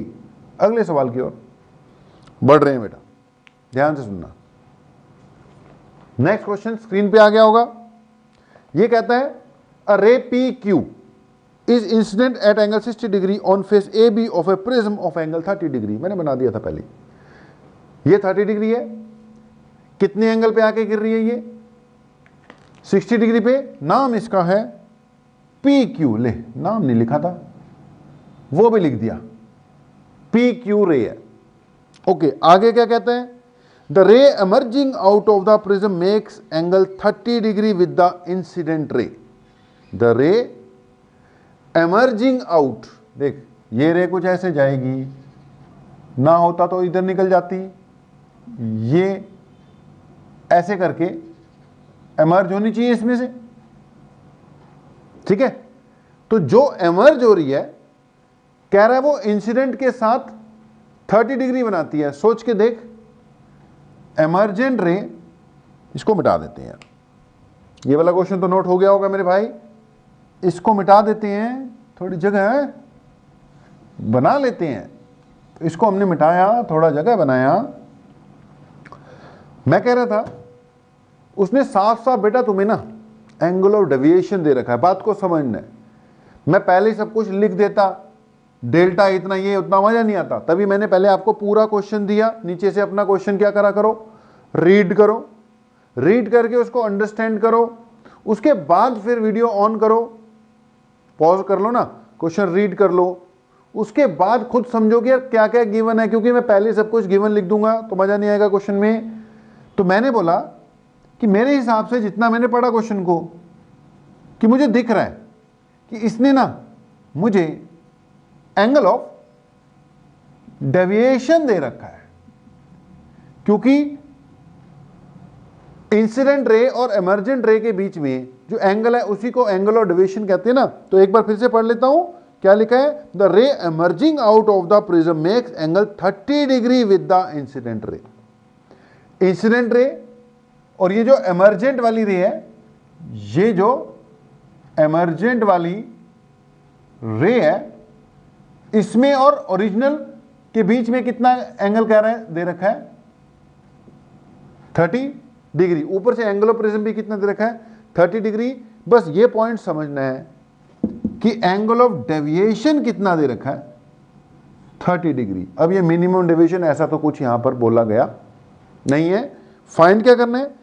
अगले सवाल की ओर बढ़ रहे हैं बेटा, ध्यान से सुनना। नेक्स्ट क्वेश्चन स्क्रीन पे आ गया होगा। ये कहता है a ray P Q is incident at angle 60 degree on face A B of a prism of angle 30 degree. मैंने बना दिया था पहले, ये 30 डिग्री है, कितने एंगल पे आके गिर रही है ये 60 डिग्री पे, नाम इसका है पी क्यू। ले, नाम नहीं लिखा था, वो भी लिख दिया, पी क्यू रे है। ओके, आगे क्या कहते हैं, द रे emerging out of the prism makes angle 30 degree with the incident ray. The रे एमर्जिंग आउट, देख ये रे कुछ ऐसे जाएगी, ना होता तो इधर निकल जाती, ये ऐसे करके एमर्ज होनी चाहिए इसमें से, ठीक है। तो जो एमर्ज हो रही है, कह रहा है वो इंसिडेंट के साथ 30 डिग्री बनाती है। सोच के देख, एमर्जेंट रे, इसको मिटा देते हैं, ये वाला क्वेश्चन तो नोट हो गया होगा मेरे भाई, इसको मिटा देते हैं, थोड़ी जगह बना लेते हैं। तो इसको हमने मिटाया, थोड़ा जगह बनाया। मैं कह रहा था उसने साफ साफ बेटा तुम्हें ना एंगल ऑफ डेविएशन दे रखा है, बात को समझना है। मैं पहले ही सब कुछ लिख देता, डेल्टा इतना, ये उतना, मजा नहीं आता। तभी मैंने पहले आपको पूरा क्वेश्चन दिया, नीचे से अपना क्वेश्चन क्या करा करो, रीड करो, रीड करके उसको अंडरस्टैंड करो, उसके बाद फिर वीडियो ऑन करो, पॉज कर लो ना, क्वेश्चन रीड कर लो, उसके बाद खुद समझोगे यार क्या क्या गिवन है, क्योंकि मैं पहले सब कुछ गिवन लिख दूंगा तो मजा नहीं आएगा क्वेश्चन में। तो मैंने बोला कि मेरे हिसाब से जितना मैंने पढ़ा क्वेश्चन को, कि मुझे दिख रहा है कि इसने ना मुझे एंगल ऑफ डेविएशन दे रखा है, क्योंकि इंसिडेंट रे और इमर्जेंट रे के बीच में जो एंगल है उसी को एंगल ऑफ डेविएशन कहते हैं ना। तो एक बार फिर से पढ़ लेता हूं, क्या लिखा है, द रे emerging out of the prism makes angle 30 degree with the incident ray. Incident ray और ये जो एमर्जेंट वाली रे है, ये जो एमर्जेंट वाली रे है, इसमें और ओरिजिनल के बीच में कितना एंगल कह रहा है, दे रखा है 30 डिग्री। ऊपर से एंगल ऑफ प्रिज्म भी कितना दे रखा है 30 डिग्री। बस ये पॉइंट समझना है कि एंगल ऑफ डेविएशन कितना दे रखा है 30 डिग्री। अब ये मिनिमम डेविएशन ऐसा तो कुछ यहां पर बोला गया नहीं है। फाइंड क्या करना है,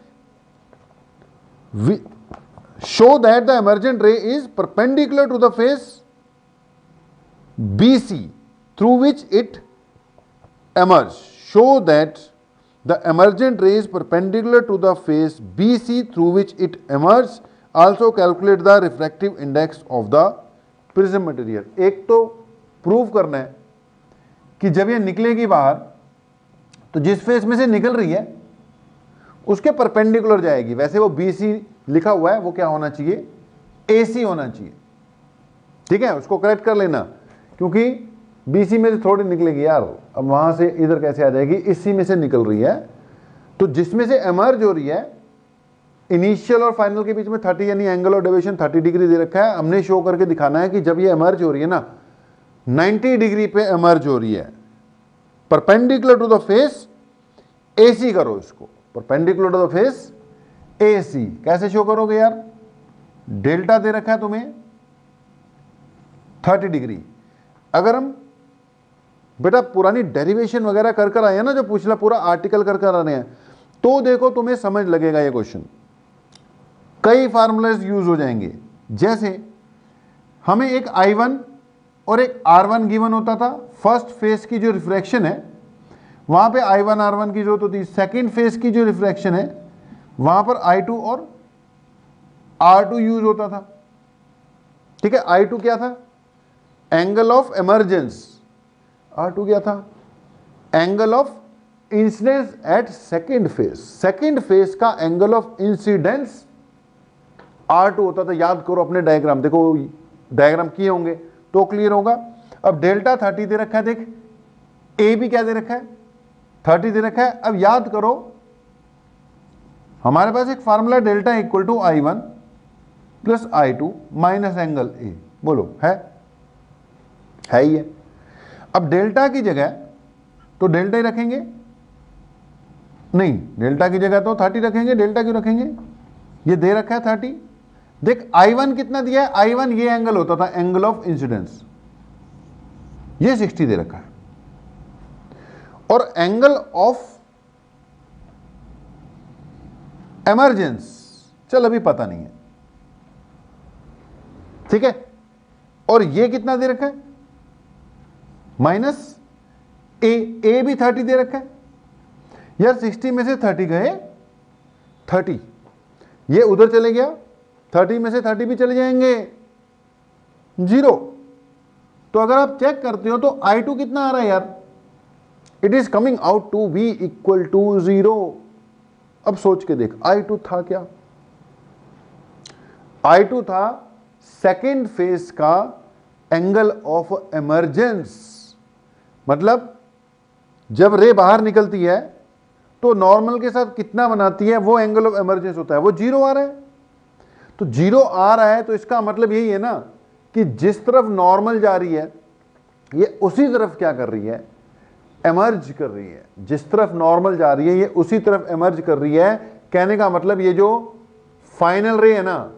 show that the emergent ray is perpendicular to the face BC through which it emerges. Show that the emergent ray is perpendicular to the face BC through which it emerges. Also calculate the refractive index of the prism material. एक तो prove करना है कि जब ये निकलेगी बाहर तो जिस फेस में से निकल रही है उसके परपेंडिकुलर जाएगी। वैसे वो BC लिखा हुआ है, वो क्या होना चाहिए, AC होना चाहिए, ठीक है। उसको करेक्ट कर लेना, क्योंकि BC में से थोड़ी निकलेगी यार, अब वहां से इधर कैसे आ जाएगी, इसी में से निकल रही है। तो जिसमें से एमर्ज हो रही है, इनिशियल और फाइनल के बीच में 30 यानी एंगल ऑफ डेविएशन 30 डिग्री दे रखा है। हमने शो करके दिखाना है कि जब ये एमर्ज हो रही है ना 90 डिग्री पे एमर्ज हो रही है, perpendicular to the face AC करो इसको, perpendicular to the face AC कैसे शो करोगे यार, डेल्टा दे रखा है तुम्हें 30 डिग्री। अगर हम बेटा पुरानी डेरिवेशन वगैरह कर कर आए हैं ना, जो पूछना पूरा आर्टिकल कर कर आ रहे हैं, तो देखो तुम्हें समझ लगेगा ये क्वेश्चन। कई फार्मूलाज यूज हो जाएंगे। जैसे हमें एक I1 और एक R1 गिवन होता था, फर्स्ट फेज की जो रिफ्रैक्शन है वहां पे I1 R1 की जरूरत होती, सेकेंड फेज की जो रिफ्रैक्शन है वहां पर I2 और R2 यूज होता था। ठीक है, I2 क्या था, एंगल ऑफ इमर्जेंस, R2 क्या था, angle of incidence at second phase. Second phase का एंगल ऑफ इंसिडेंस R2 होता था। याद करो अपने डायग्राम, देखो डायग्राम किए होंगे तो क्लियर होगा। अब डेल्टा 30 दे रखा है, देख ए भी क्या दे रखा है 30 दे रखा है। अब याद करो हमारे पास एक formula delta equal to I1 plus I2 minus angle A, बोलो है ही है। अब डेल्टा की जगह तो डेल्टा ही रखेंगे, नहीं डेल्टा की जगह तो 30 रखेंगे, डेल्टा क्यों रखेंगे, ये दे रखा है 30। देख I1 कितना दिया है, I1 ये एंगल होता था एंगल ऑफ इंसिडेंस, ये 60 दे रखा है, और एंगल ऑफ इमरजेंस चल अभी पता नहीं है, ठीक है। और ये कितना दे रखा है माइनस ए भी 30 दे रखा है यार। 60 में से 30 गए 30, ये उधर चले गया, 30 में से 30 भी चले जाएंगे 0। तो अगर आप चेक करते हो तो I2 कितना आ रहा है यार, it is coming out to be equal to 0। अब सोच के देख I2 था क्या, I2 था सेकेंड फेज का एंगल ऑफ इमरजेंस। मतलब जब रे बाहर निकलती है तो नॉर्मल के साथ कितना बनाती है, वो एंगल ऑफ इमरजेंस होता है, वो 0 आ रहा है। तो 0 आ रहा है तो इसका मतलब यही है ना कि जिस तरफ नॉर्मल जा रही है ये उसी तरफ क्या कर रही है, एमर्ज कर रही है। जिस तरफ नॉर्मल जा रही है ये उसी तरफ एमर्ज कर रही है। कहने का मतलब ये जो फाइनल रे है ना,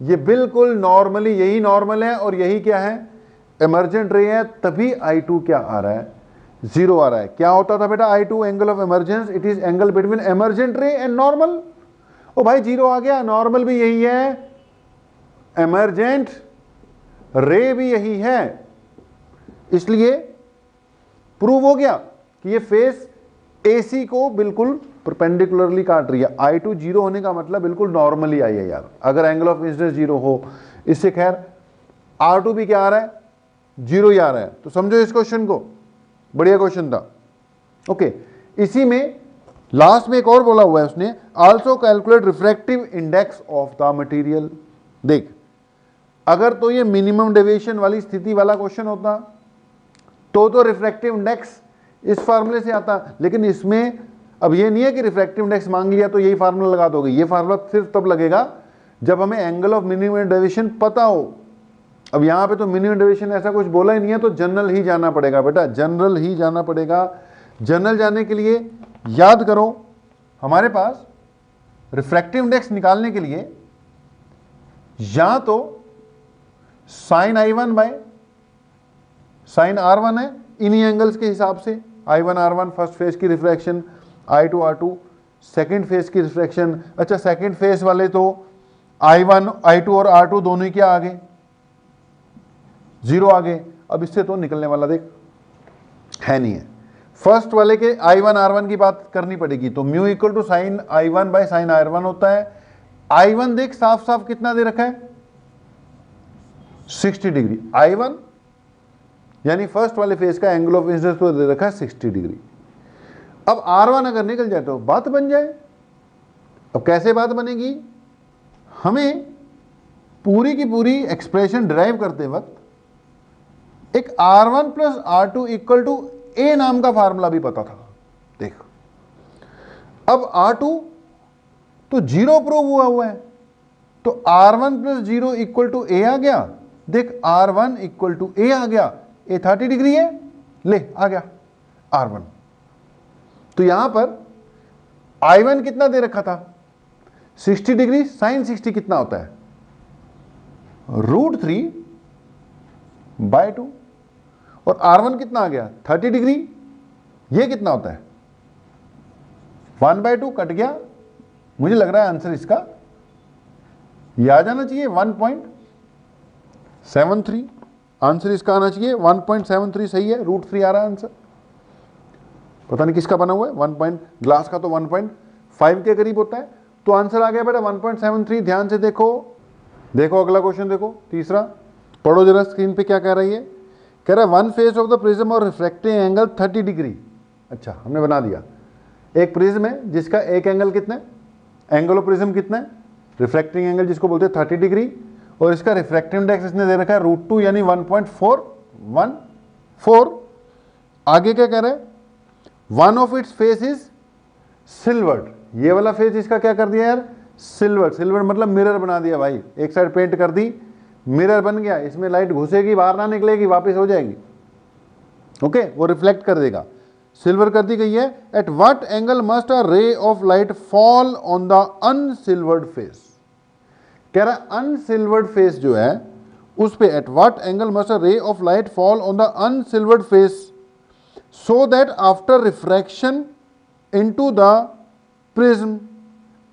ये बिल्कुल नॉर्मली यही नॉर्मल है और यही क्या है, इमर्जेंट रे है। तभी I2 क्या आ रहा है, 0 आ रहा है। क्या होता था बेटा I2 angle of emergence, it is angle between emergent ray and normal. ओ भाई 0 आ गया, नॉर्मल भी यही है, इमरजेंट रे भी यही है, इसलिए प्रूव हो गया कि ये फेस AC को बिल्कुल परपेंडिकुलरली काट रही है। I2 0 होने का मतलब बिल्कुल नॉर्मली आई है यार, अगर एंगल ऑफ इंसिडेंस 0 हो। इससे खैर R2 भी क्या आ रहा है, 0 ही आ रहा है। तो समझो इस क्वेश्चन को, बढ़िया क्वेश्चन था। ओके, इसी में लास्ट में एक और बोला हुआ है उसने, also calculate refractive index of the material. देख अगर तो ये मिनिमम डेविएशन वाली स्थिति वाला क्वेश्चन होता तो रिफ्रैक्टिव इंडेक्स इस फार्मूले से आता, लेकिन इसमें अब ये नहीं है कि रिफ्रैक्टिव इंडेक्स मांग लिया तो यही फार्मूला लगा दोगे। ये फार्मूला सिर्फ तब लगेगा जब हमें एंगल ऑफ मिनिमम डेविएशन पता हो। अब यहाँ पे तो मिनिमम डेविएशन ऐसा कुछ बोला ही नहीं है, तो जनरल ही जाना पड़ेगा बेटा, जनरल ही जाना पड़ेगा। जनरल जाने के लिए याद करो हमारे पास रिफ्रैक्टिव इंडेक्स निकालने के लिए या तो sign I1 by sine R1 है, इन्हीं एंगल्स के हिसाब से I1 R1 फर्स्ट फेज की refraction, I2 R2 second phase की रिफ्रैक्शन। अच्छा सेकेंड फेज वाले तो I1 I2 और R2 दोनों ही क्या आ गए, 0 आ गए। अब इससे तो निकलने वाला देख है नहीं है। फर्स्ट वाले के I1 R1 की बात करनी पड़ेगी, तो mu equal to sine I1 by sine R1 होता है। I1 देख साफ साफ कितना दे रखा है, 60 डिग्री। I1 यानी फर्स्ट वाले फेज का एंगल ऑफ इंसिडेंस तो दे रखा है 60 डिग्री। अब R1 अगर निकल जाए तो बात बन जाए। अब कैसे बात बनेगी, हमें पूरी की पूरी एक्सप्रेशन डिराइव करते वक्त एक R1 plus R2 equal to A नाम का फार्मूला भी पता था। देख अब R2 तो 0 प्रूव हुआ है, तो R1 plus 0 equal to A आ गया। देख R1 इक्वल टू A आ गया, A 30 डिग्री है, ले आ गया R1। तो यहां पर I1 कितना दे रखा था, 60 डिग्री साइन 60 कितना होता है, √3/2। और R1 कितना आ गया 30 डिग्री, ये कितना होता है 1/2, कट गया। मुझे लग रहा है आंसर इसका ये आ जाना चाहिए 1.73। आंसर इसका आना चाहिए 1.73, सही है, √3 आ रहा है आंसर। पता नहीं किसका बना हुआ है, ग्लास का तो 1.5 के करीब होता है, तो आंसर आ गया बेटा 1.73। ध्यान से देखो, देखो अगला क्वेश्चन देखो, तीसरा पढ़ो जरा स्क्रीन पे क्या कह रही है। कह रहा है one face of the prism और रिफ्रैक्टिंग एंगल 30 डिग्री। अच्छा, हमने बना दिया एक प्रिज्म है जिसका एक एंगल कितना है, एंगल ऑफ प्रिज्म कितना है, रिफ्रैक्टिंग एंगल जिसको बोलते हैं 30 डिग्री, और इसका रिफ्रैक्टिव इंडेक्स इसने दे रखा है √2 यानी 1.414। आगे क्या कह रहा है, one of its face is silvered. ये वाला फेस इसका क्या कर दिया यार, सिल्वर्ड। सिल्वर्ड मतलब मिरर बना दिया भाई, एक साइड पेंट कर दी, मिरर बन गया, इसमें लाइट घुसेगी बाहर ना निकलेगी, वापस हो जाएगी, ओके, वो रिफ्लेक्ट कर देगा, सिल्वर कर दी गई है। At what angle must a ray of light fall on the unsilvered face. कह रहा है अनसिल्वर्ड फेस जो है उस पे at what angle must a ray of light fall on the unsilvered face so that after refraction into the prism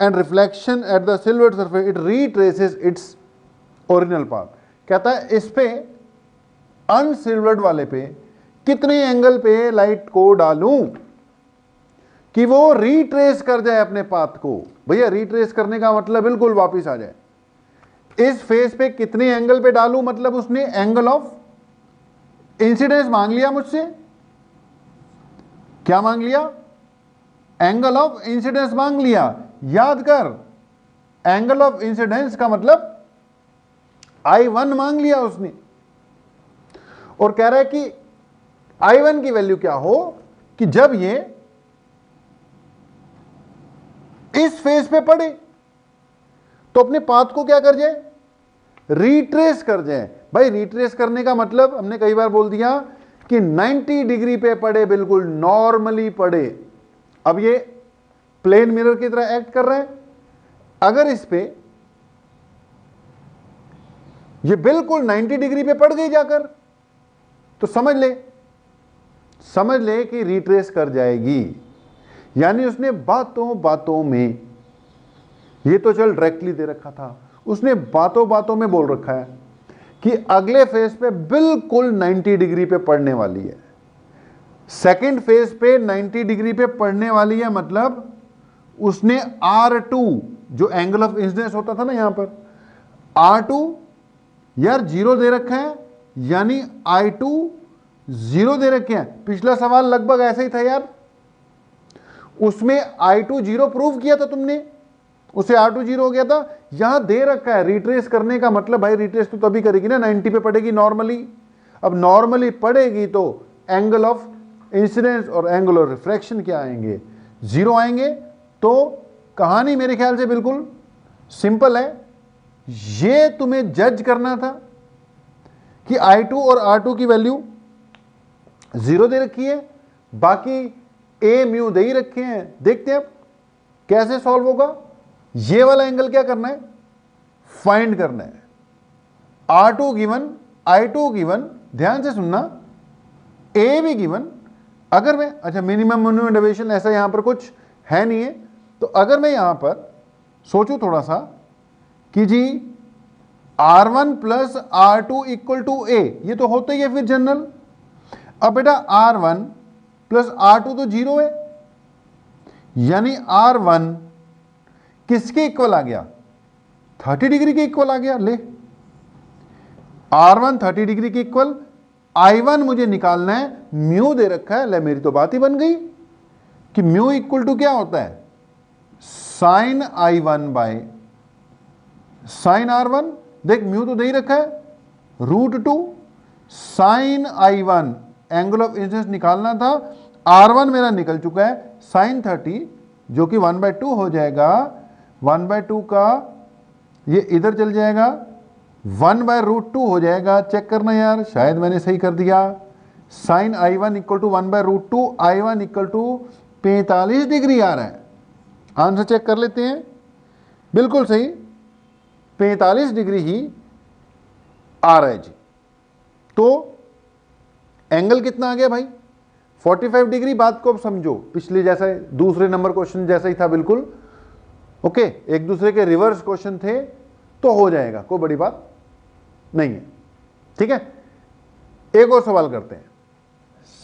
and reflection at the silvered surface it retraces its original path. कहता है इस पे अनसिल्वर्ड वाले पे कितने angle पे light को डालूं कि वो रीट्रेस कर जाए अपने पाथ को। भैया रीट्रेस करने का मतलब बिल्कुल वापस आ जाए। इस फेस पे कितने एंगल पे डालूं, मतलब उसने एंगल ऑफ इंसिडेंस मांग लिया मुझसे, क्या मांग लिया, एंगल ऑफ इंसिडेंस मांग लिया। याद कर, एंगल ऑफ इंसिडेंस का मतलब I1 मांग लिया उसने, और कह रहा है कि I1 की वैल्यू क्या हो कि जब ये इस फेस पे पड़े तो अपने पाथ को क्या कर जाए, रीट्रेस कर जाए। भाई रीट्रेस करने का मतलब हमने कई बार बोल दिया कि 90 डिग्री पे पड़े, बिल्कुल नॉर्मली पड़े। अब ये प्लेन मिरर की तरह एक्ट कर रहा है, अगर इस पे ये बिल्कुल 90 डिग्री पे पड़ गई जाकर तो समझ ले कि रीट्रेस कर जाएगी। यानी उसने बातों बातों में, ये तो चल डायरेक्टली दे रखा था, उसने बातों बातों में बोल रखा है कि अगले फेस पे बिल्कुल 90 डिग्री पे पड़ने वाली है, सेकंड फेस पे 90 डिग्री पे पड़ने वाली है। मतलब उसने R2 जो एंगल ऑफ इंसिडेंस होता था ना यहां पर, R2 यार 0 दे रखा है, यानी I2 0 दे रखे हैं। पिछला सवाल लगभग ऐसा ही था यार, उसमें I2 0 प्रूव किया था तुमने, उसे R2 0 हो गया था। यहां दे रखा है रिट्रेस करने का मतलब, भाई रिट्रेस तो तभी करेगी ना 90 पे पड़ेगी नॉर्मली। अब नॉर्मली पड़ेगी तो एंगल ऑफ इंसिडेंस और एंगल ऑफ रिफ्रैक्शन क्या आएंगे, 0 आएंगे। तो कहानी मेरे ख्याल से बिल्कुल सिंपल है, ये तुम्हें जज करना था कि I2 और R2 की वैल्यू 0 दे रखी है, बाकी ए म्यू दे ही रखे हैं। देखते हैं अब कैसे सॉल्व होगा। ये वाला एंगल क्या करना है, फाइंड करना है। R2 गिवन, I2 गिवन, ध्यान से सुनना, ए भी गिवन। अगर मैं, अच्छा मिनिमम मिनिमम डेविएशन ऐसा यहां पर कुछ है नहीं है, तो अगर मैं यहां पर सोचूं थोड़ा सा कि जी R1 plus R2 equal to A, ये तो होता ही है फिर जनरल। अब बेटा R1 प्लस R2 तो 0 है, यानी R1 किसके इक्वल आ गया, 30 डिग्री के इक्वल आ गया। ले R1 30 डिग्री के इक्वल, I1 मुझे निकालना है, म्यू दे रखा है। ले मेरी तो बात ही बन गई कि म्यू इक्वल टू क्या होता है, sign I1 by sine R1। देख म्यू तो दे ही रखा है, √2 sign I1, angle of incidence निकालना था, R1 मेरा निकल चुका है, साइन 30 जो कि 1/2 हो जाएगा, 1/2 का ये इधर चल जाएगा, 1/√2 हो जाएगा। चेक करना यार, शायद मैंने सही कर दिया। Sine I1 equal to 1/√2, I1 equal to 45 degree आ रहा है। आंसर चेक कर लेते हैं। बिल्कुल सही, 45 डिग्री ही आ रहा है जी। तो एंगल कितना आ गया भाई? 45 डिग्री। बात को अब समझो, पिछले जैसा दूसरे नंबर क्वेश्चन जैसा ही था बिल्कुल। ओके, एक दूसरे के रिवर्स क्वेश्चन थे तो हो जाएगा, कोई बड़ी बात नहीं है। ठीक है, एक और सवाल करते हैं,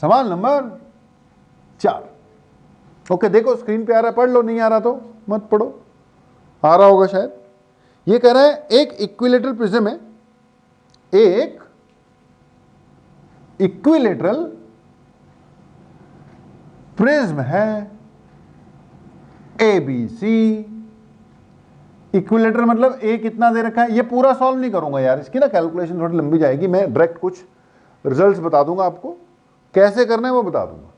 सवाल नंबर 4। ओके, देखो स्क्रीन पे आ रहा है, पढ़ लो, नहीं आ रहा तो मत पढ़ो, आ रहा होगा शायद। ये कह रहा है एक इक्विलेटरल प्रिज्म है, एक इक्विलेटरल प्रिज्म है ABC। इक्विलेटर मतलब ए कितना दे रखा है, ये पूरा सॉल्व नहीं करूंगा यार, इसकी ना कैलकुलेशन थोड़ी लंबी जाएगी, मैं डायरेक्ट कुछ रिजल्ट्स बता दूंगा आपको, कैसे करना है वो बता दूंगा।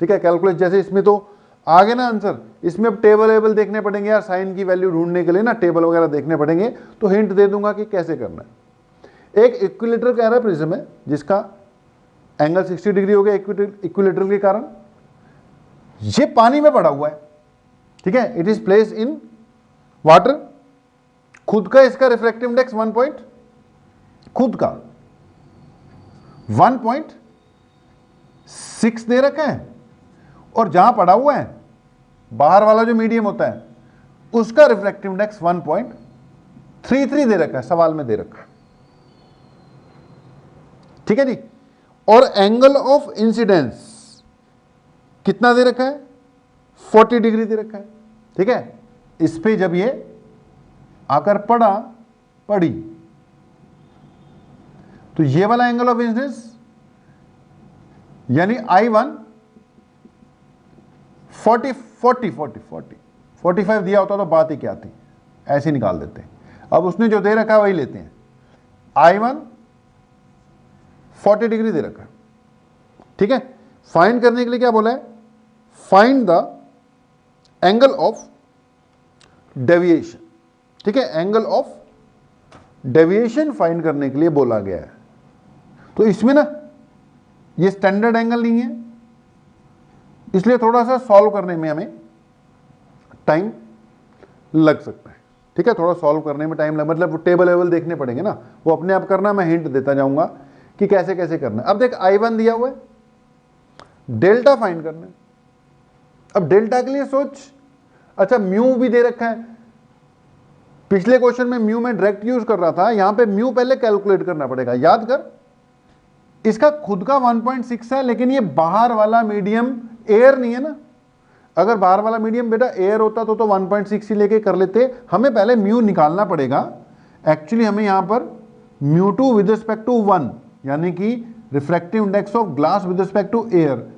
ठीक है, कैलकुलेट जैसे इसमें तो आगे ना आंसर, इसमें अब टेबल वेबल देखने पड़ेंगे यार, साइन की वैल्यू ढूंढने के लिए ना टेबल वगैरह देखने पड़ेंगे, तो हिंट दे दूंगा कि कैसे करना है। एक इक्विलेटर कह रहा है प्रिज्म है जिसका एंगल 60 डिग्री हो गया इक्विलेटर के कारण, ये पानी में पड़ा हुआ है। ठीक है, it is place in water, खुद का इसका रिफ्रैक्टिव इंडेक्स 1 खुद का 1.6 दे रखा है, और जहां पड़ा हुआ है बाहर वाला जो मीडियम होता है उसका रिफ्रैक्टिव इंडेक्स 1.33 दे रखा है, सवाल में दे रखा है। ठीक है जी, और एंगल ऑफ इंसिडेंस कितना दे रखा है? 40 डिग्री दे रखा है। ठीक है, इस पे जब ये आकर पड़ी तो ये वाला एंगल ऑफ इंसिडेंस यानी I1 45 दिया होता तो बात ही क्या थी, ऐसे निकाल देते हैं। अब उसने जो दे रखा है वही लेते हैं। I1 40 डिग्री दे रखा है। ठीक है, फाइंड करने के लिए क्या बोला है? Find the angle of deviation. ठीक है, एंगल ऑफ डेविएशन फाइंड करने के लिए बोला गया है। तो इसमें ना ये स्टैंडर्ड एंगल नहीं है, इसलिए थोड़ा सा सॉल्व करने में हमें टाइम लग सकता है। ठीक है, थोड़ा सॉल्व करने में टाइम लग, मतलब टेबल लेवल देखने पड़ेंगे ना, वो अपने आप करना, मैं हिंट देता जाऊंगा कि कैसे कैसे करना है। अब देख I1 दिया हुआ है, डेल्टा फाइंड करना है। अब डेल्टा के लिए सोच, अच्छा म्यू भी दे रखा है, पिछले क्वेश्चन में म्यू में डायरेक्ट यूज कर रहा था, यहां पे म्यू पहले कैलकुलेट करना पड़ेगा। याद कर, इसका खुद का 1.6 है, लेकिन ये बाहर वाला मीडियम एयर नहीं है ना। अगर बाहर वाला मीडियम बेटा एयर होता तो 1.6 ही लेके कर लेते, हमें पहले म्यू निकालना पड़ेगा। एक्चुअली हमें यहां पर μ2 विद रिस्पेक्ट टू 1 यानी कि refractive index of glass with respect to air,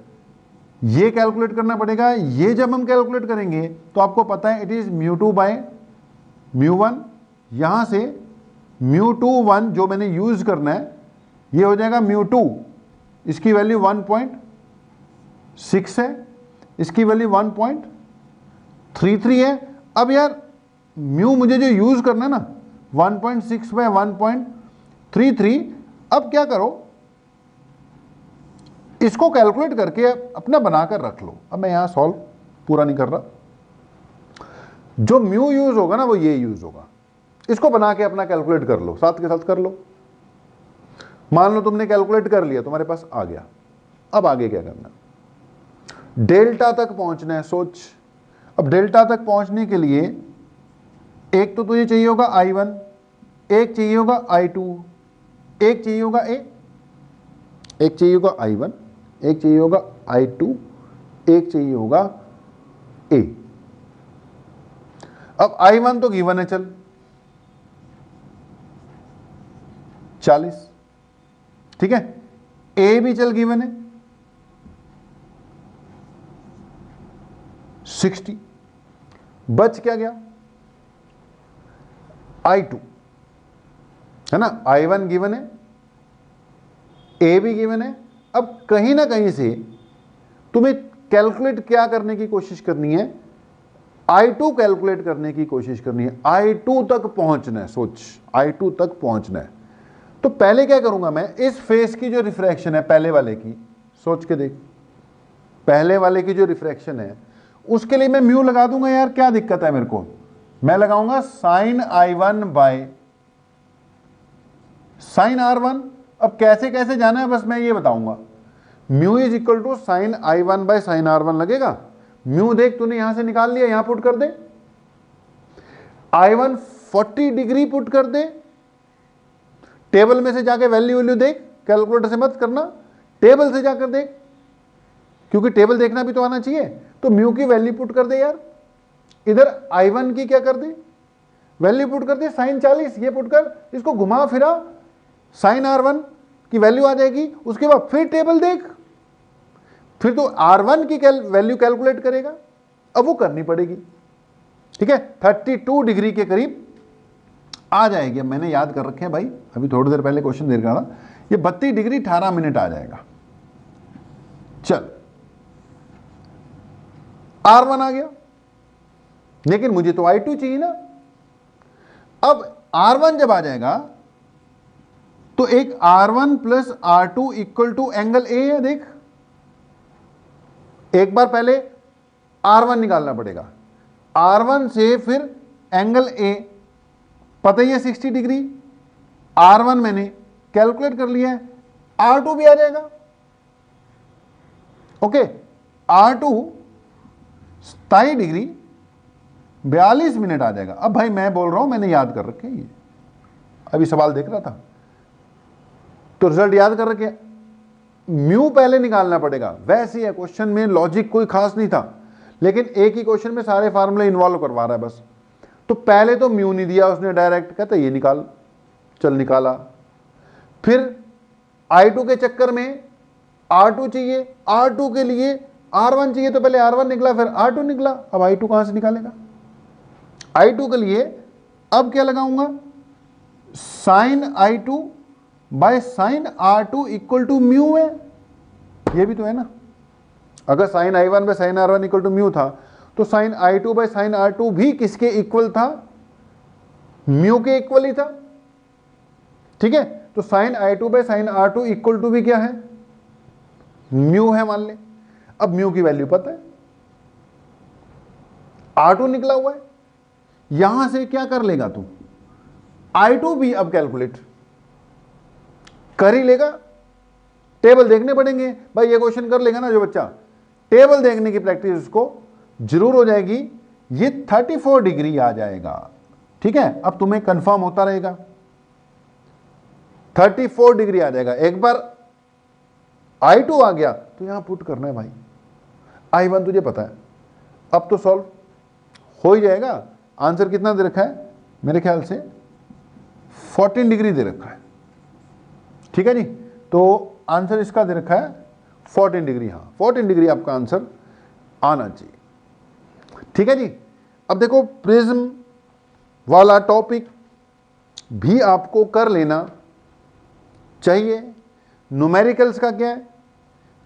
ये कैलकुलेट करना पड़ेगा। ये जब हम कैलकुलेट करेंगे तो आपको पता है इट इज μ2 बाय μ1, यहां से μ21 जो मैंने यूज करना है ये हो जाएगा μ2, इसकी वैल्यू 1.6 है, इसकी वैल्यू 1.33 है। अब यार म्यू मुझे जो यूज करना है ना 1.6 बाय 1.33, अब क्या करो, इसको कैलकुलेट करके अपना बनाकर रख लो। अब मैं यहां सॉल्व पूरा नहीं कर रहा, जो म्यू यूज होगा ना वो ये यूज होगा, इसको बना के अपना कैलकुलेट कर लो, साथ के साथ कर लो। मान लो तुमने कैलकुलेट कर लिया, तुम्हारे पास आ गया, अब आगे क्या करना? डेल्टा तक पहुंचना है, सोच। अब डेल्टा तक पहुंचने के लिए एक तो तुझे चाहिए होगा I1, एक चाहिए होगा I2, एक चाहिए होगा A, एक चाहिए होगा I1, एक चाहिए होगा I2, एक चाहिए होगा A। अब I1 तो गिवन है, चल 40, ठीक है। A भी चल गिवन है 60, बच क्या गया? I2 है ना, I1 गिवन है, A भी गिवन है। अब कहीं ना कहीं से तुम्हें कैलकुलेट क्या करने की कोशिश करनी है? I2 कैलकुलेट करने की कोशिश करनी है, I2 तक पहुंचना है। सोच, I2 तक पहुंचना है तो पहले क्या करूंगा मैं, इस फेस की जो रिफ्रैक्शन है पहले वाले की, सोच के देख, पहले वाले की जो रिफ्रैक्शन है उसके लिए मैं म्यू लगा दूंगा। यार क्या दिक्कत है मेरे को, मैं लगाऊंगा sign I1 by sine R1। अब कैसे कैसे जाना है बस मैं ये बताऊंगा। Mu is equal to sine I1 by sine R1 लगेगा। म्यू देख तूने यहां से निकाल लिया, यहां पुट कर दे। I1 40 डिग्री पुट कर दे। टेबल में से जाके वैल्यू देख, कैलकुलेटर से मत करना, टेबल से जाकर देख, क्योंकि टेबल देखना भी तो आना चाहिए। तो म्यू की वैल्यू पुट कर दे यार। इधर I1 की क्या कर दे, वैल्यू पुट कर दे साइन 40, ये पुट कर, इसको घुमा फिरा, साइन R1 की वैल्यू आ जाएगी। उसके बाद फिर टेबल देख, फिर तो R1 की वैल्यू कैलकुलेट करेगा। अब वो करनी पड़ेगी, ठीक है। 32 डिग्री के करीब आ जाएगी। अब मैंने याद कर रखे हैं भाई, अभी थोड़ी देर पहले क्वेश्चन दे रहा था, ये 32 डिग्री 18 मिनट आ जाएगा। चल R1 आ गया, लेकिन मुझे तो I2 चाहिए ना। अब R1 जब आ जाएगा तो एक R1 plus R2 equal to angle A है। देख, एक बार पहले R1 निकालना पड़ेगा, R1 से फिर एंगल A, पता ही है 60 डिग्री। R1 मैंने कैलकुलेट कर लिया है, R2 भी आ जाएगा। ओके, R2 27 डिग्री 42 मिनट आ जाएगा। अब भाई मैं बोल रहा हूं, मैंने याद कर रखे ये, अभी सवाल देख रहा था तो रिजल्ट याद कर रखे। म्यू पहले निकालना पड़ेगा, वैसे है क्वेश्चन में लॉजिक कोई खास नहीं था, लेकिन एक ही क्वेश्चन में सारे फार्मूले इन्वॉल्व करवा रहा है बस। तो पहले तो म्यू नहीं दिया उसने, डायरेक्ट कहता ये निकाल, चल निकाला। फिर I2 के चक्कर में R2 चाहिए, R2 के लिए R1 चाहिए, तो पहले R1 निकला फिर R2 निकला। अब I2 कहां से निकालेगा? I2 के लिए अब क्या लगाऊंगा, sine I2 by sine R2 equal to mu है, ये भी तो है ना। अगर sine I1 by sine R1 equal to mu था, तो sine I2 by sine R2 भी किसके इक्वल था, म्यू के इक्वल ही था, ठीक है। तो sine I2 by sine R2 equal to भी क्या है, म्यू है मान ले। अब म्यू की वैल्यू पता है, R2 निकला हुआ है, यहां से क्या कर लेगा तू, I2 भी अब कैलकुलेट कर ही लेगा। टेबल देखने पड़ेंगे भाई, ये क्वेश्चन कर लेगा ना जो बच्चा, टेबल देखने की प्रैक्टिस उसको जरूर हो जाएगी। ये 34 डिग्री आ जाएगा, ठीक है। अब तुम्हें कंफर्म होता रहेगा, 34 डिग्री आ जाएगा। एक बार I2 आ गया तो यहां पुट करना है भाई, I1 तुझे पता है। अब तो सॉल्व हो ही जाएगा। आंसर कितना दे रखा है, मेरे ख्याल से 14 डिग्री दे रखा है, ठीक है जी। तो आंसर इसका दे रखा है 14 डिग्री, हाँ 14 डिग्री आपका आंसर आना चाहिए, ठीक है जी। अब देखो प्रिज्म वाला टॉपिक भी आपको कर लेना चाहिए। न्यूमेरिकल्स का क्या है,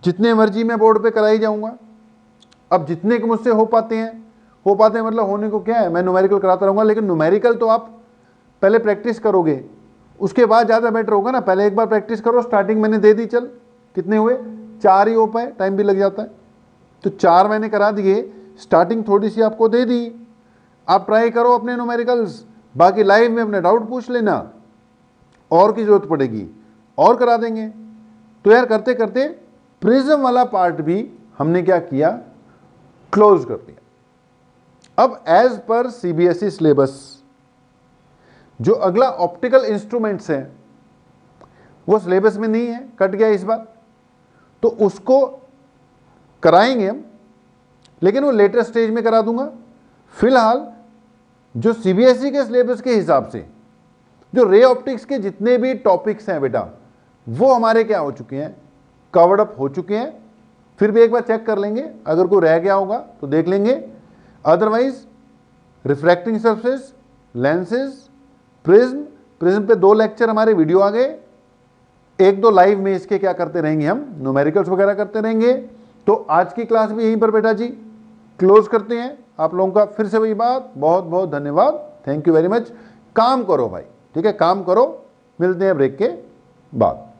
जितने मर्जी मैं बोर्ड पे कराई जाऊंगा। अब जितने के मुझसे हो पाते हैं मतलब होने को क्या है, मैं न्यूमेरिकल कराता रहूंगा। लेकिन न्यूमेरिकल तो आप पहले प्रैक्टिस करोगे, उसके बाद ज़्यादा बेटर होगा ना। पहले एक बार प्रैक्टिस करो, स्टार्टिंग मैंने दे दी, चल कितने हुए, 4 ही हो पाए, टाइम भी लग जाता है, तो 4 मैंने करा दिए, स्टार्टिंग थोड़ी सी आपको दे दी। आप ट्राई करो अपने न्यूमेरिकल्स, बाकी लाइव में अपने डाउट पूछ लेना, और की जरूरत पड़ेगी और करा देंगे। तो यार करते करते प्रिज्म वाला पार्ट भी हमने क्या किया, क्लोज कर दिया। अब एज पर CBSE सिलेबस जो अगला ऑप्टिकल इंस्ट्रूमेंट्स है वो सिलेबस में नहीं है, कट गया इस बार, तो उसको कराएंगे हम, लेकिन वो लेटर स्टेज में करा दूंगा। फिलहाल जो CBSE के सिलेबस के हिसाब से जो रे ऑप्टिक्स के जितने भी टॉपिक्स हैं बेटा, वो हमारे क्या हो चुके हैं, कवर्ड अप हो चुके हैं। फिर भी एक बार चेक कर लेंगे, अगर कोई रह गया होगा तो देख लेंगे। Otherwise refracting surface, lenses, prism पे 2 लेक्चर हमारे वीडियो आ गए, 1-2 लाइव में इसके क्या करते रहेंगे, हम न्यूमेरिकल्स वगैरह करते रहेंगे। तो आज की क्लास भी यहीं पर बेटा जी क्लोज करते हैं। आप लोगों का फिर से वही बात, बहुत बहुत धन्यवाद, थैंक यू वेरी मच। काम करो भाई, ठीक है, काम करो, मिलते हैं ब्रेक के बाद।